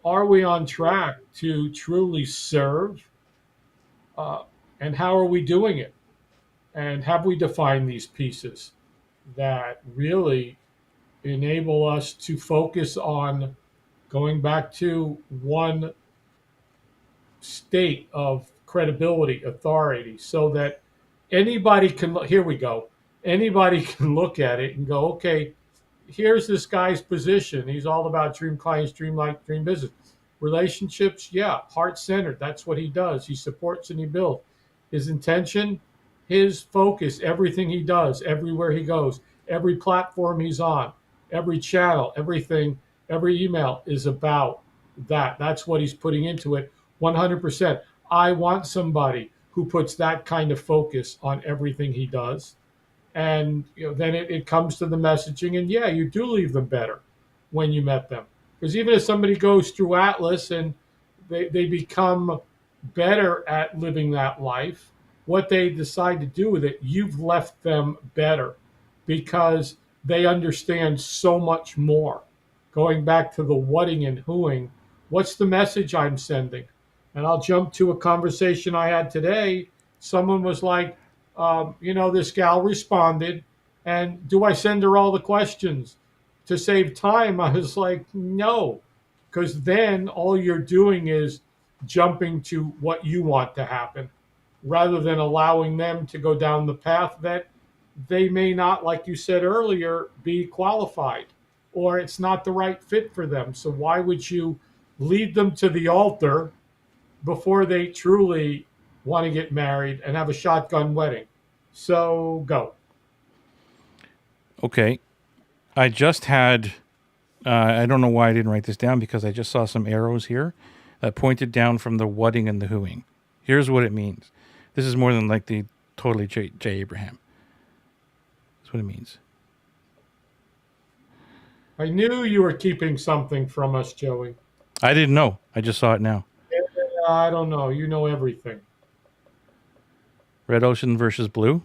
are we on track to truly serve, uh, and how are we doing it? And have we defined these pieces that really enable us to focus on going back to one state of credibility, authority, so that anybody can here we go. Anybody can look at it and go, okay, here's this guy's position. He's all about dream clients, dream life, dream business. Relationships, yeah, heart centered. That's what he does. He supports and he builds. His intention, his focus, everything he does, everywhere he goes, every platform he's on, every channel, everything, every email is about that. That's what he's putting into it 100%. I want somebody who puts that kind of focus on everything he does. And then it comes to the messaging, and yeah, you do leave them better when you met them, because even if somebody goes through Atlas and they become better at living that life, what they decide to do with it, you've left them better because they understand so much more. Going back to the whatting and whoing, what's the message I'm sending? And I'll jump to a conversation I had today. Someone was like, this gal responded, and do I send her all the questions to save time? I was like, no, because then all you're doing is jumping to what you want to happen rather than allowing them to go down the path that they may not, like you said earlier, be qualified, or it's not the right fit for them. So why would you lead them to the altar before they truly want to get married and have a shotgun wedding? So go. Okay. I just had, I don't know why I didn't write this down because I just saw some arrows here that pointed down from the whatting and the whoing. Here's what it means. This is more than like the totally J. Abraham. That's what it means. I knew you were keeping something from us, Joey. I didn't know. I just saw it now. I don't know. You know everything. Red ocean versus blue.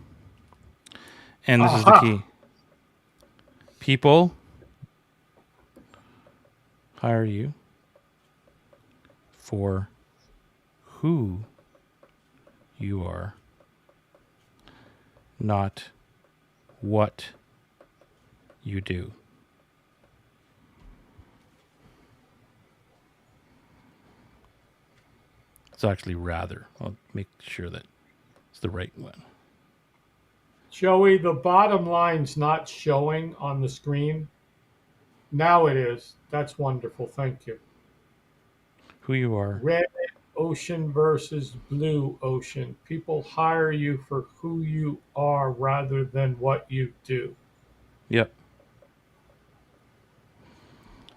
And this is the key. People hire you for who you are, not what you do. It's actually rather. I'll make sure that it's the right one. Joey, the bottom line's not showing on the screen. Now it is. That's wonderful. Thank you. Who you are. Red ocean versus blue ocean. People hire you for who you are rather than what you do. Yep.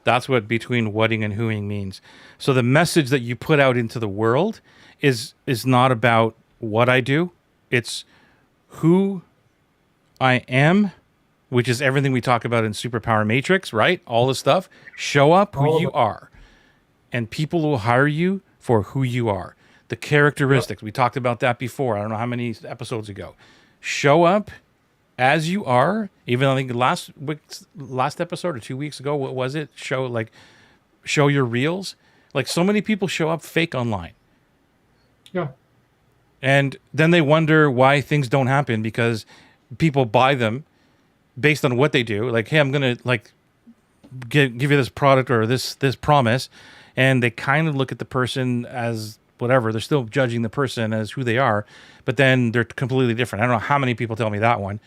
That's what between whatting and whoing means. So the message that you put out into the world is not about what I do. It's who I am, which is everything we talk about in Superpower Matrix, right? All the stuff. Show up who you are. And people will hire you for who you are. The characteristics. Yep. We talked about that before. I don't know how many episodes ago. Show up as you are. Even I think last episode or 2 weeks ago, what was it? Show your reels. Like so many people show up fake online. Yeah. And then they wonder why things don't happen because people buy them based on what they do. Like, hey, I'm going to give you this product or this promise. And they kind of look at the person as whatever. They're still judging the person as who they are, but then they're completely different. I don't know how many people tell me that one.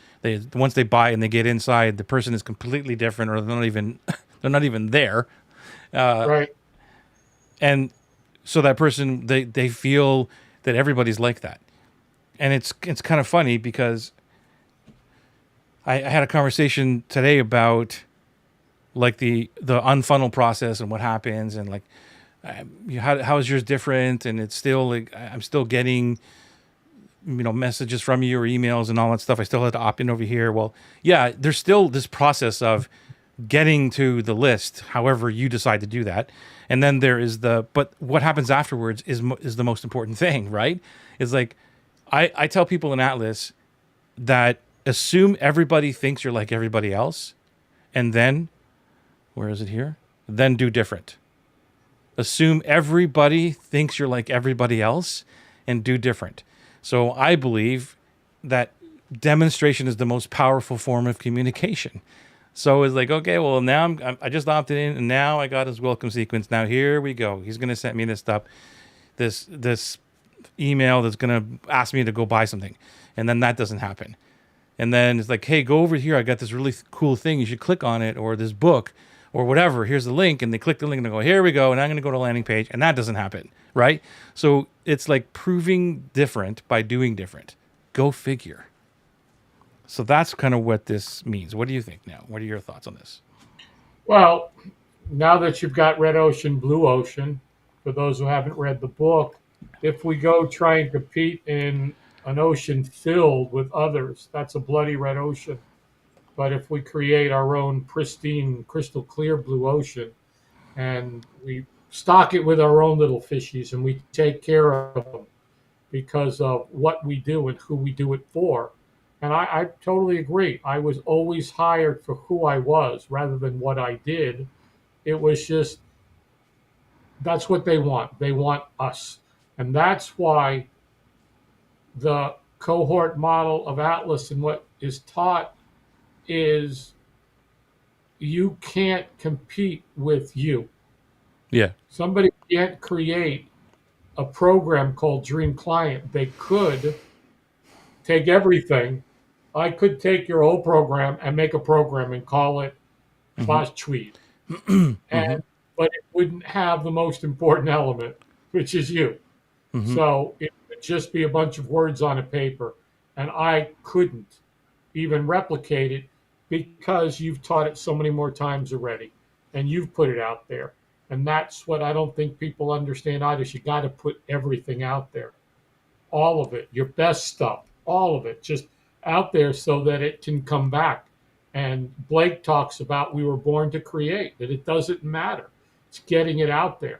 Once they buy it and they get inside, the person is completely different, or they're not even there. Right. And so that person, they feel that everybody's like that, and it's kind of funny because I had a conversation today about like the unfunnel process and what happens, and like how is yours different? And it's still like I'm still getting messages from you or emails and all that stuff. I still had to opt in over here. Well, yeah, there's still this process of getting to the list, however you decide to do that. And then there is but what happens afterwards is the most important thing, right? It's like I tell people in Atlas that assume everybody thinks you're like everybody else, and then where is it here? Then do different. Assume everybody thinks you're like everybody else and do different. So I believe that demonstration is the most powerful form of communication. So it's like, okay, well, now I just opted in, and now I got his welcome sequence. Now here we go. He's going to send me this stuff, this email that's going to ask me to go buy something. And then that doesn't happen. And then it's like, hey, go over here. I got this really cool thing. You should click on it, or this book. or whatever. Here's the link, and they click the link and they go, here we go, and I'm going to go to a landing page, and that doesn't happen, right? So it's like proving different by doing different. Go figure. So that's kind of what this means. What do you think now? What are your thoughts on this? Well, now that you've got Red Ocean, Blue Ocean, for those who haven't read the book, if we go try and compete in an ocean filled with others, that's a bloody red ocean. But if we create our own pristine, crystal clear blue ocean and we stock it with our own little fishies and we take care of them because of what we do and who we do it for. And I totally agree. I was always hired for who I was rather than what I did. It was just, that's what they want. They want us. And that's why the cohort model of Atlas and what is taught is you can't compete with you. Yeah. Somebody can't create a program called Dream Client. They could take everything. I could take your whole program and make a program and call it Mm-hmm. Boss Tweed. Mm-hmm. And but it wouldn't have the most important element, which is you. Mm-hmm. So it would just be a bunch of words on a paper. And I couldn't even replicate it because you've taught it so many more times already and you've put it out there. And that's what I don't think people understand either. You got to put everything out there, all of it, your best stuff, all of it, just out there so that it can come back. And Blake talks about we were born to create, that it doesn't matter. It's getting it out there.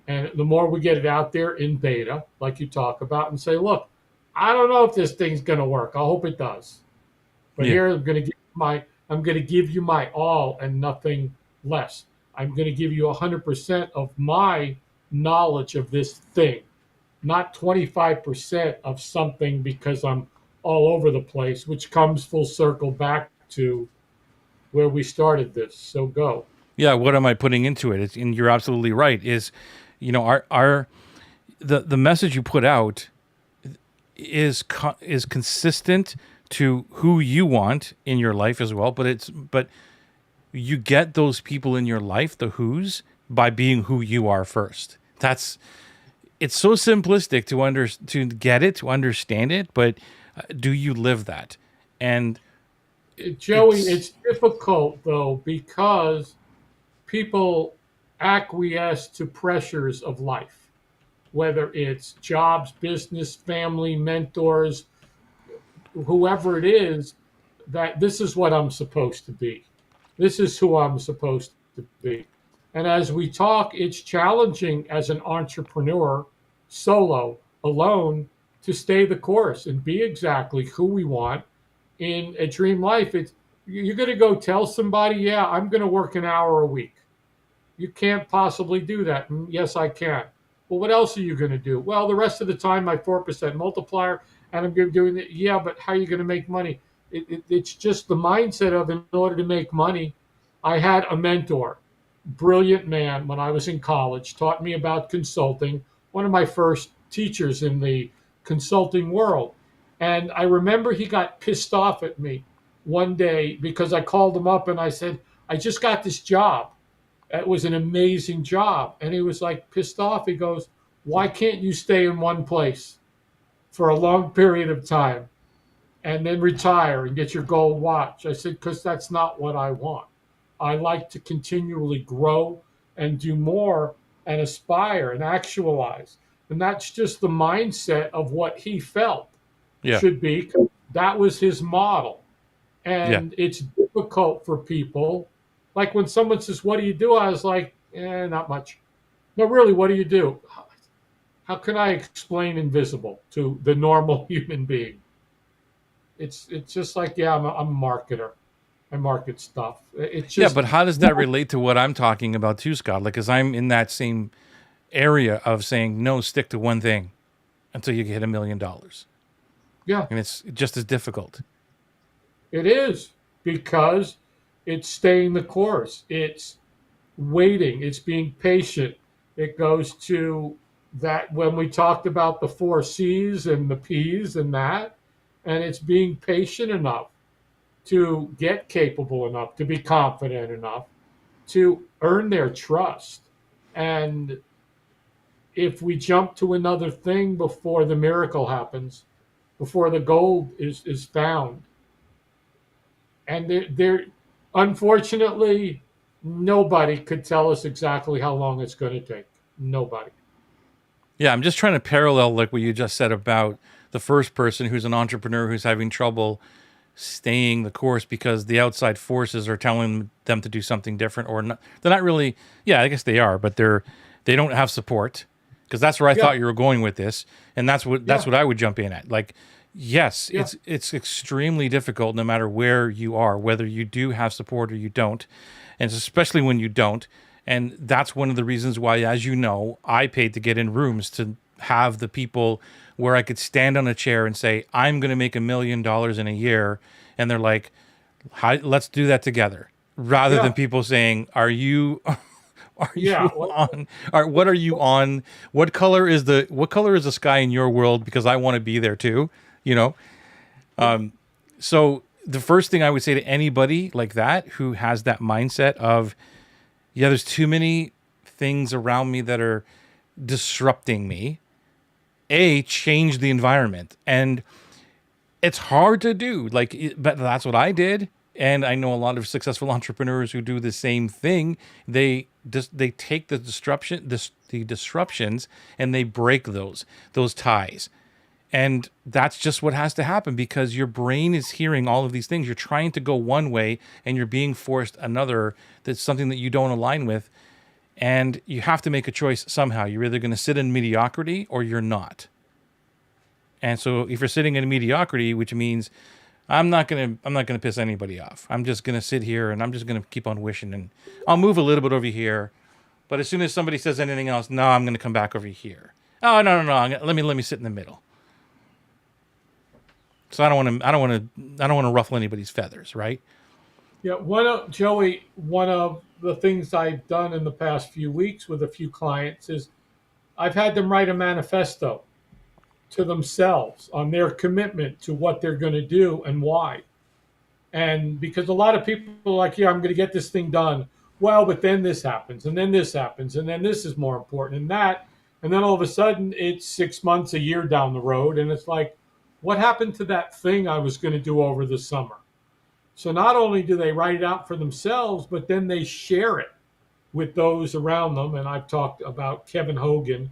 And the more we get it out there in beta, like you talk about, and say, look, I don't know if this thing's going to work. I hope it does. But Yeah. here I'm going to give you my all and nothing less. I'm going to give you 100% of my knowledge of this thing, not 25% of something because I'm all over the place, which comes full circle back to where we started this. So go. Yeah. What am I putting into it? And you're absolutely right. Is, our the message you put out is consistent to who you want in your life as well. But you get those people in your life, the who's, by being who you are first. It's so simplistic to get it, to understand it, but do you live that? And Joey, it's difficult though because people acquiesce to pressures of life, whether it's jobs, business, family, mentors, whoever it is, that this is what I'm supposed to be. This is who I'm supposed to be. And as we talk, it's challenging as an entrepreneur, solo, alone, to stay the course and be exactly who we want in a dream life. It's you're going to go tell somebody, yeah, I'm going to work an hour a week. You can't possibly do that. And yes, I can. Well, what else are you going to do? Well, the rest of the time, my 4% multiplier, and I'm doing it. Yeah, but how are you going to make money? It's just the mindset of in order to make money. I had a mentor, brilliant man when I was in college, taught me about consulting, one of my first teachers in the consulting world. And I remember he got pissed off at me one day because I called him up and I said, I just got this job. It was an amazing job. And he was like pissed off. He goes, why can't you stay in one place for a long period of time and then retire and get your gold watch? I said, because that's not what I want. I like to continually grow and do more and aspire and actualize. And that's just the mindset of what he felt yeah, should be. That was his model. yeah, And it's difficult for people. Like when someone says, what do you do? I was like, not much. No, really, what do you do? How can I explain invisible to the normal human being? It's just like, yeah, I'm a marketer. I market stuff. It's yeah. just But how does that relate to what I'm talking about too, Scott? Like, because I'm in that same area of saying no, stick to one thing until you hit $1 million, yeah, and it's just as difficult. it is because it's staying the course. It's waiting. It's being patient. It goes to that when we talked about the four C's and the P's and that, and it's being patient enough to get capable enough, to be confident enough, to earn their trust. And if we jump to another thing before the miracle happens, before the gold is found, and there unfortunately nobody could tell us exactly how long it's going to take. Nobody. Yeah, I'm just trying to parallel like what you just said about the first person who's an entrepreneur who's having trouble staying the course because the outside forces are telling them to do something different, or not. They're not really. Yeah, I guess they are, but they don't have support, because that's where I Yeah, thought you were going with this, and that's yeah, what I would jump in at. Like, yes, yeah, it's extremely difficult no matter where you are, whether you do have support or you don't, and especially when you don't. And that's one of the reasons why, as you know, I paid to get in rooms, to have the people where I could stand on a chair and say, I'm going to make $1 million in a year. And they're like, "Hi, let's do that together." Rather than yeah, people saying, are you yeah. Well, on, what are you on? What color is the sky in your world? Because I want to be there too, you know? yeah, So the first thing I would say to anybody like that, who has that mindset of, yeah, there's too many things around me that are disrupting me, change the environment. And it's hard to do, but that's what I did. And I know a lot of successful entrepreneurs who do the same thing. They take the disruptions, and they break those ties. And that's just what has to happen, because your brain is hearing all of these things. You're trying to go one way and you're being forced another, that's something that you don't align with. And you have to make a choice somehow. You're either going to sit in mediocrity or you're not. And so if you're sitting in mediocrity, which means I'm not gonna piss anybody off. I'm just gonna sit here and I'm just gonna keep on wishing, and I'll move a little bit over here. But as soon as somebody says anything else, no, I'm gonna come back over here. Oh, no, no, no. Let me sit in the middle. So I don't want to ruffle anybody's feathers, right? yeah. One of the things I've done in the past few weeks with a few clients is I've had them write a manifesto to themselves on their commitment to what they're going to do and why. And because a lot of people are like, yeah, I'm going to get this thing done. Well, but then this happens, and then this happens, and then this is more important, and that. And then all of a sudden, it's 6 months, a year down the road. And it's like, what happened to that thing I was going to do over the summer? So not only do they write it out for themselves, but then they share it with those around them. And I've talked about Kevin Hogan,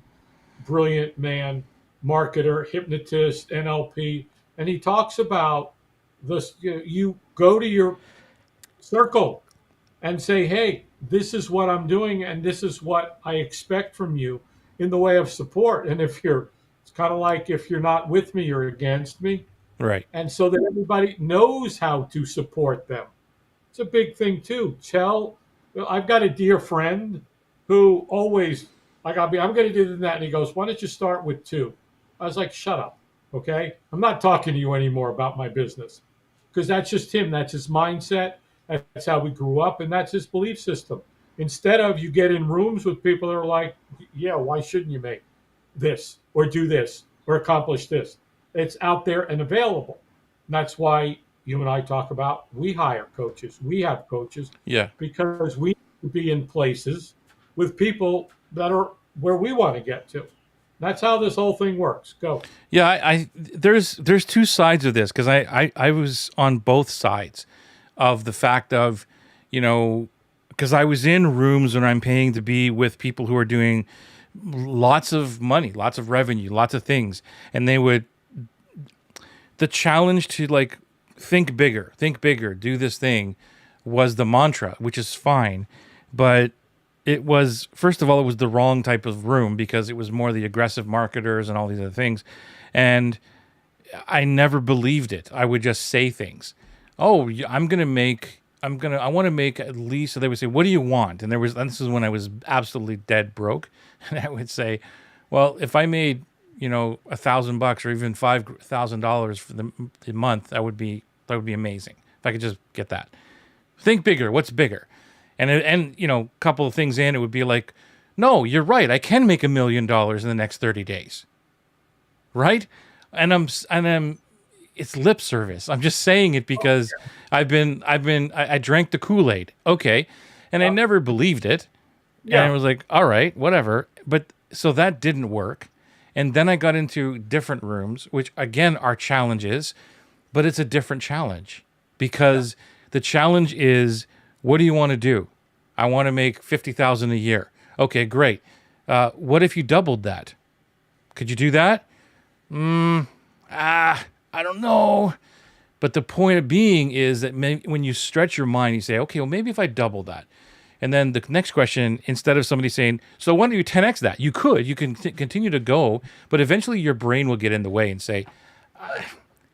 brilliant man, marketer, hypnotist, NLP, and he talks about this. You go to your circle and say, "Hey, this is what I'm doing, and this is what I expect from you in the way of support." And it's kind of like, if you're not with me, you're against me, Right. and so that everybody knows how to support them. It's a big thing too. I've got a dear friend who always, like, I'm going to do that. And he goes, why don't you start with two? I was like, shut up. Okay. I'm not talking to you anymore about my business, because that's just him. That's his mindset. That's how we grew up. And that's his belief system. Instead of, you get in rooms with people that are like, yeah, why shouldn't you make this or do this or accomplish this? It's out there and available. And that's why you and I talk about, we hire coaches, we have coaches, Yeah. because we need to be in places with people that are where we want to get to. That's how this whole thing works. Go. Yeah. There's two sides of this, because I was on both sides of the fact of, you know, because I was in rooms when I'm paying to be with people who are doing lots of money, lots of revenue, lots of things, and the challenge to, like, think bigger, do this thing, was the mantra, which is fine. But it was, first of all, it was the wrong type of room, because it was more the aggressive marketers and all these other things. And I never believed it. I would just say things. Oh, I want to make at least, so they would say, what do you want? And this is when I was absolutely dead broke. And I would say, well, if I made, $1,000 or even $5,000 for the month, that would be amazing. If I could just get that. Think bigger. What's bigger? And a couple of things in, it would be like, no, you're right. I can make $1 million in the next 30 days. Right? And it's lip service. I'm just saying it because I drank the Kool-Aid. Okay. And I never believed it. And I Yeah. was like, all right, whatever. But so that didn't work. And then I got into different rooms, which again are challenges, but it's a different challenge because the challenge is, what do you want to do? I want to make 50,000 a year. Okay, great. What if you doubled that? Could you do that? I don't know. But the point of being is that when you stretch your mind, you say, okay, well, maybe if I double that. And then the next question, instead of somebody saying, so why don't you 10x that? You can continue to go, but eventually your brain will get in the way and say,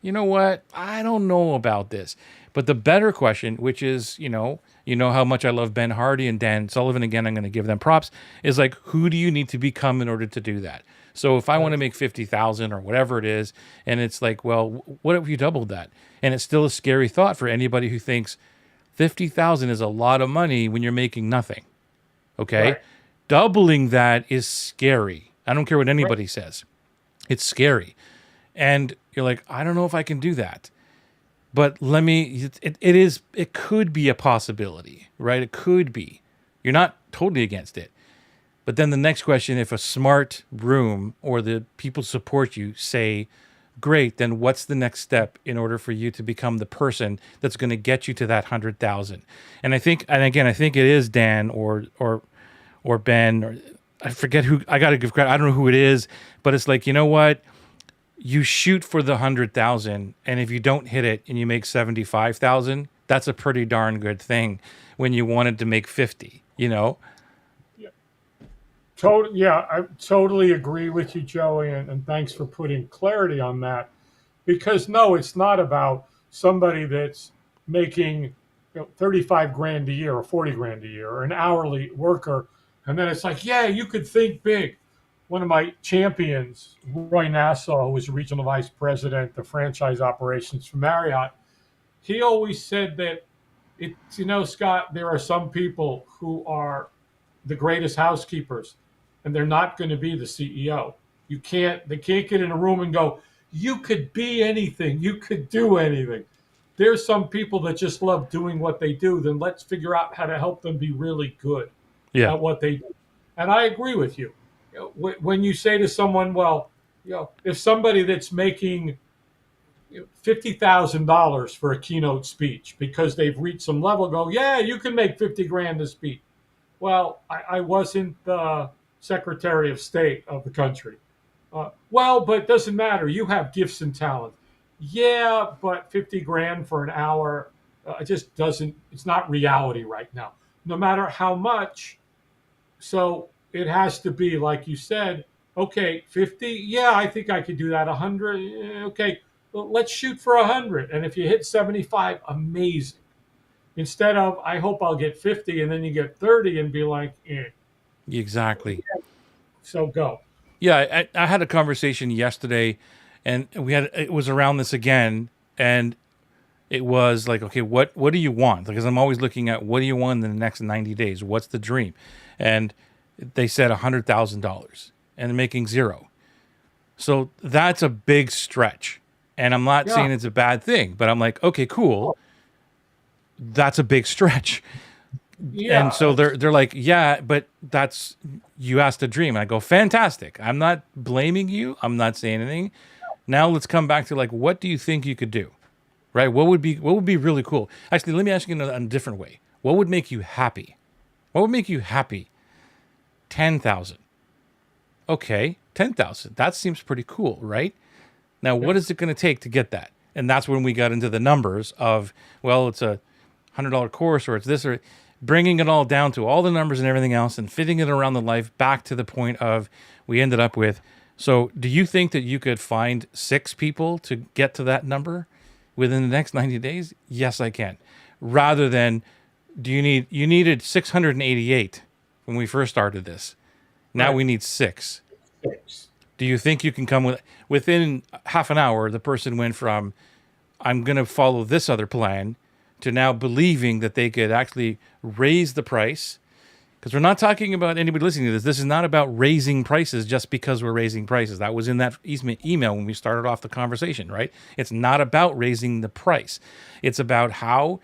you know what? I don't know about this. But the better question, which is, you know how much I love Ben Hardy and Dan Sullivan. Again, I'm going to give them props. Is like, who do you need to become in order to do that? So if I want to make 50,000 or whatever it is, and it's like, well, what if you doubled that? And it's still a scary thought for anybody who thinks 50,000 is a lot of money when you're making nothing. Okay, Right. doubling that is scary. I don't care what anybody says. It's scary, and you're like, I don't know if I can do that. But it could be a possibility, right? It could be. You're not totally against it. But then the next question, if a smart room or the people support you say, great, then what's the next step in order for you to become the person that's going to get you to that 100,000? And again, I think it is Dan or Ben, or I forget who. I got to give credit. I don't know who it is, but it's like, you know what? You shoot for the 100,000, and if you don't hit it and you make 75,000, that's a pretty darn good thing when you wanted to make 50, I totally agree with you, Joey, and thanks for putting clarity on that. Because no, it's not about somebody that's making 35 grand a year or 40 grand a year or an hourly worker. And then it's like, yeah, you could think big. One of my champions, Roy Nassau, who was regional vice president of franchise operations for Marriott, he always said that Scott, there are some people who are the greatest housekeepers, and they're not going to be the CEO. They can't get in a room and go, you could be anything, you could do anything. There's some people that just love doing what they do. Then let's figure out how to help them be really good Yeah. at what they do. And I agree with you. When you say to someone, well, if somebody that's making $50,000 for a keynote speech because they've reached some level, go, yeah, you can make 50 grand a speech. Well, I wasn't the Secretary of State of the country. Well, but it doesn't matter. You have gifts and talent. Yeah, but 50 grand for an hour, it just doesn't, it's not reality right now. No matter how much. So it has to be, like you said, okay, 50, yeah, I think I could do that. 100, okay, well, let's shoot for 100. And if you hit 75, amazing. Instead of, I hope I'll get 50, and then you get 30 and be like, eh. Exactly. So go. Yeah, I had a conversation yesterday, and it was around this again, and it was like, okay, what do you want? Because I'm always looking at, what do you want in the next 90 days? What's the dream? And they said $100,000 and making zero. So that's a big stretch. And I'm not saying it's a bad thing, but I'm like, okay, cool. That's a big stretch. Yeah. And so they're like, yeah, but you asked a dream. And I go, fantastic. I'm not blaming you. I'm not saying anything. Now let's come back to, like, what do you think you could do? Right? What would be really cool? Actually, let me ask you in a different way. What would make you happy? What would make you happy? 10,000. Okay, 10,000. That seems pretty cool, right? Now, what is it going to take to get that? And that's when we got into the numbers of, well, it's a $100 course, or it's this, or bringing it all down to all the numbers and everything else and fitting it around the life back to the point of, we ended up with. So do you think that you could find 6 people to get to that number within the next 90 days? Yes, I can. Rather than, you needed 688 when we first started this. Now Right. we need 6. 6. Do you think you can come within half an hour? The person went from, I'm going to follow this other plan, to now believing that they could actually raise the price. Because we're not talking about anybody listening to this. This is not about raising prices just because we're raising prices. That was in that email when we started off the conversation, right? It's not about raising the price. It's about how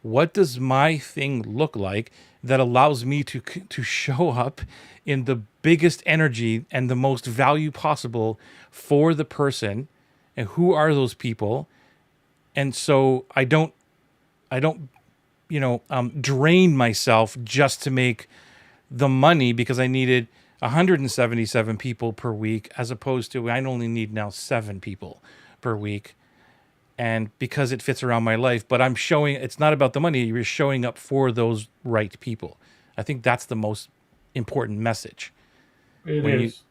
What does my thing look like that allows me to show up in the biggest energy and the most value possible for the person, and who are those people? And so I don't drain myself just to make the money because I needed 177 people per week, as opposed to I only need now 7 people per week. And because it fits around my life, but I'm showing, it's not about the money. You're showing up for those right people. I think that's the most important message. It When you is.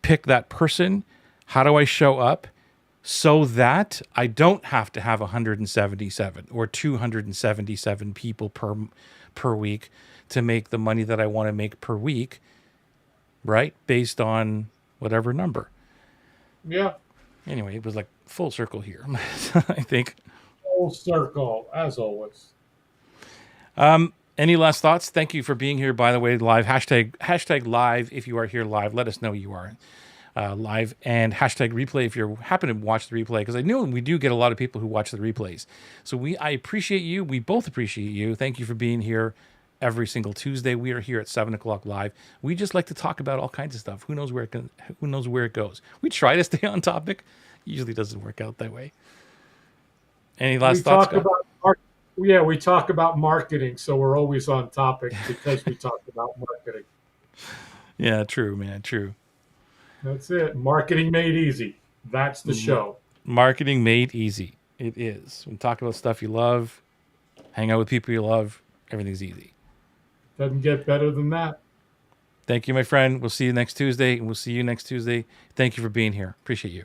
pick that person, how do I show up so that I don't have to have 177 or 277 people per week to make the money that I want to make per week, right? Based on whatever number. Yeah. Anyway, it was like full circle here. I think. Full circle, as always. Any last thoughts? Thank you for being here, by the way, live. Hashtag live if you are here live. Let us know you are live. And hashtag replay if you happen to watch the replay, because I know we do get a lot of people who watch the replays. So I appreciate you. We both appreciate you. Thank you for being here every single Tuesday. We are here at 7 o'clock live. We just like to talk about all kinds of stuff. Who knows where it goes? We try to stay on topic. Usually doesn't work out that way. Any We last thoughts, talk Scott? about yeah, we talk about marketing, so we're always on topic because we talk about marketing. Yeah, true, man. True. That's it. Marketing made easy. That's the show. Marketing made easy. It is. When you talk about stuff you love, hang out with people you love, everything's easy. Doesn't get better than that. Thank you, my friend. We'll see you next Tuesday, and we'll see you next Tuesday. Thank you for being here. Appreciate you.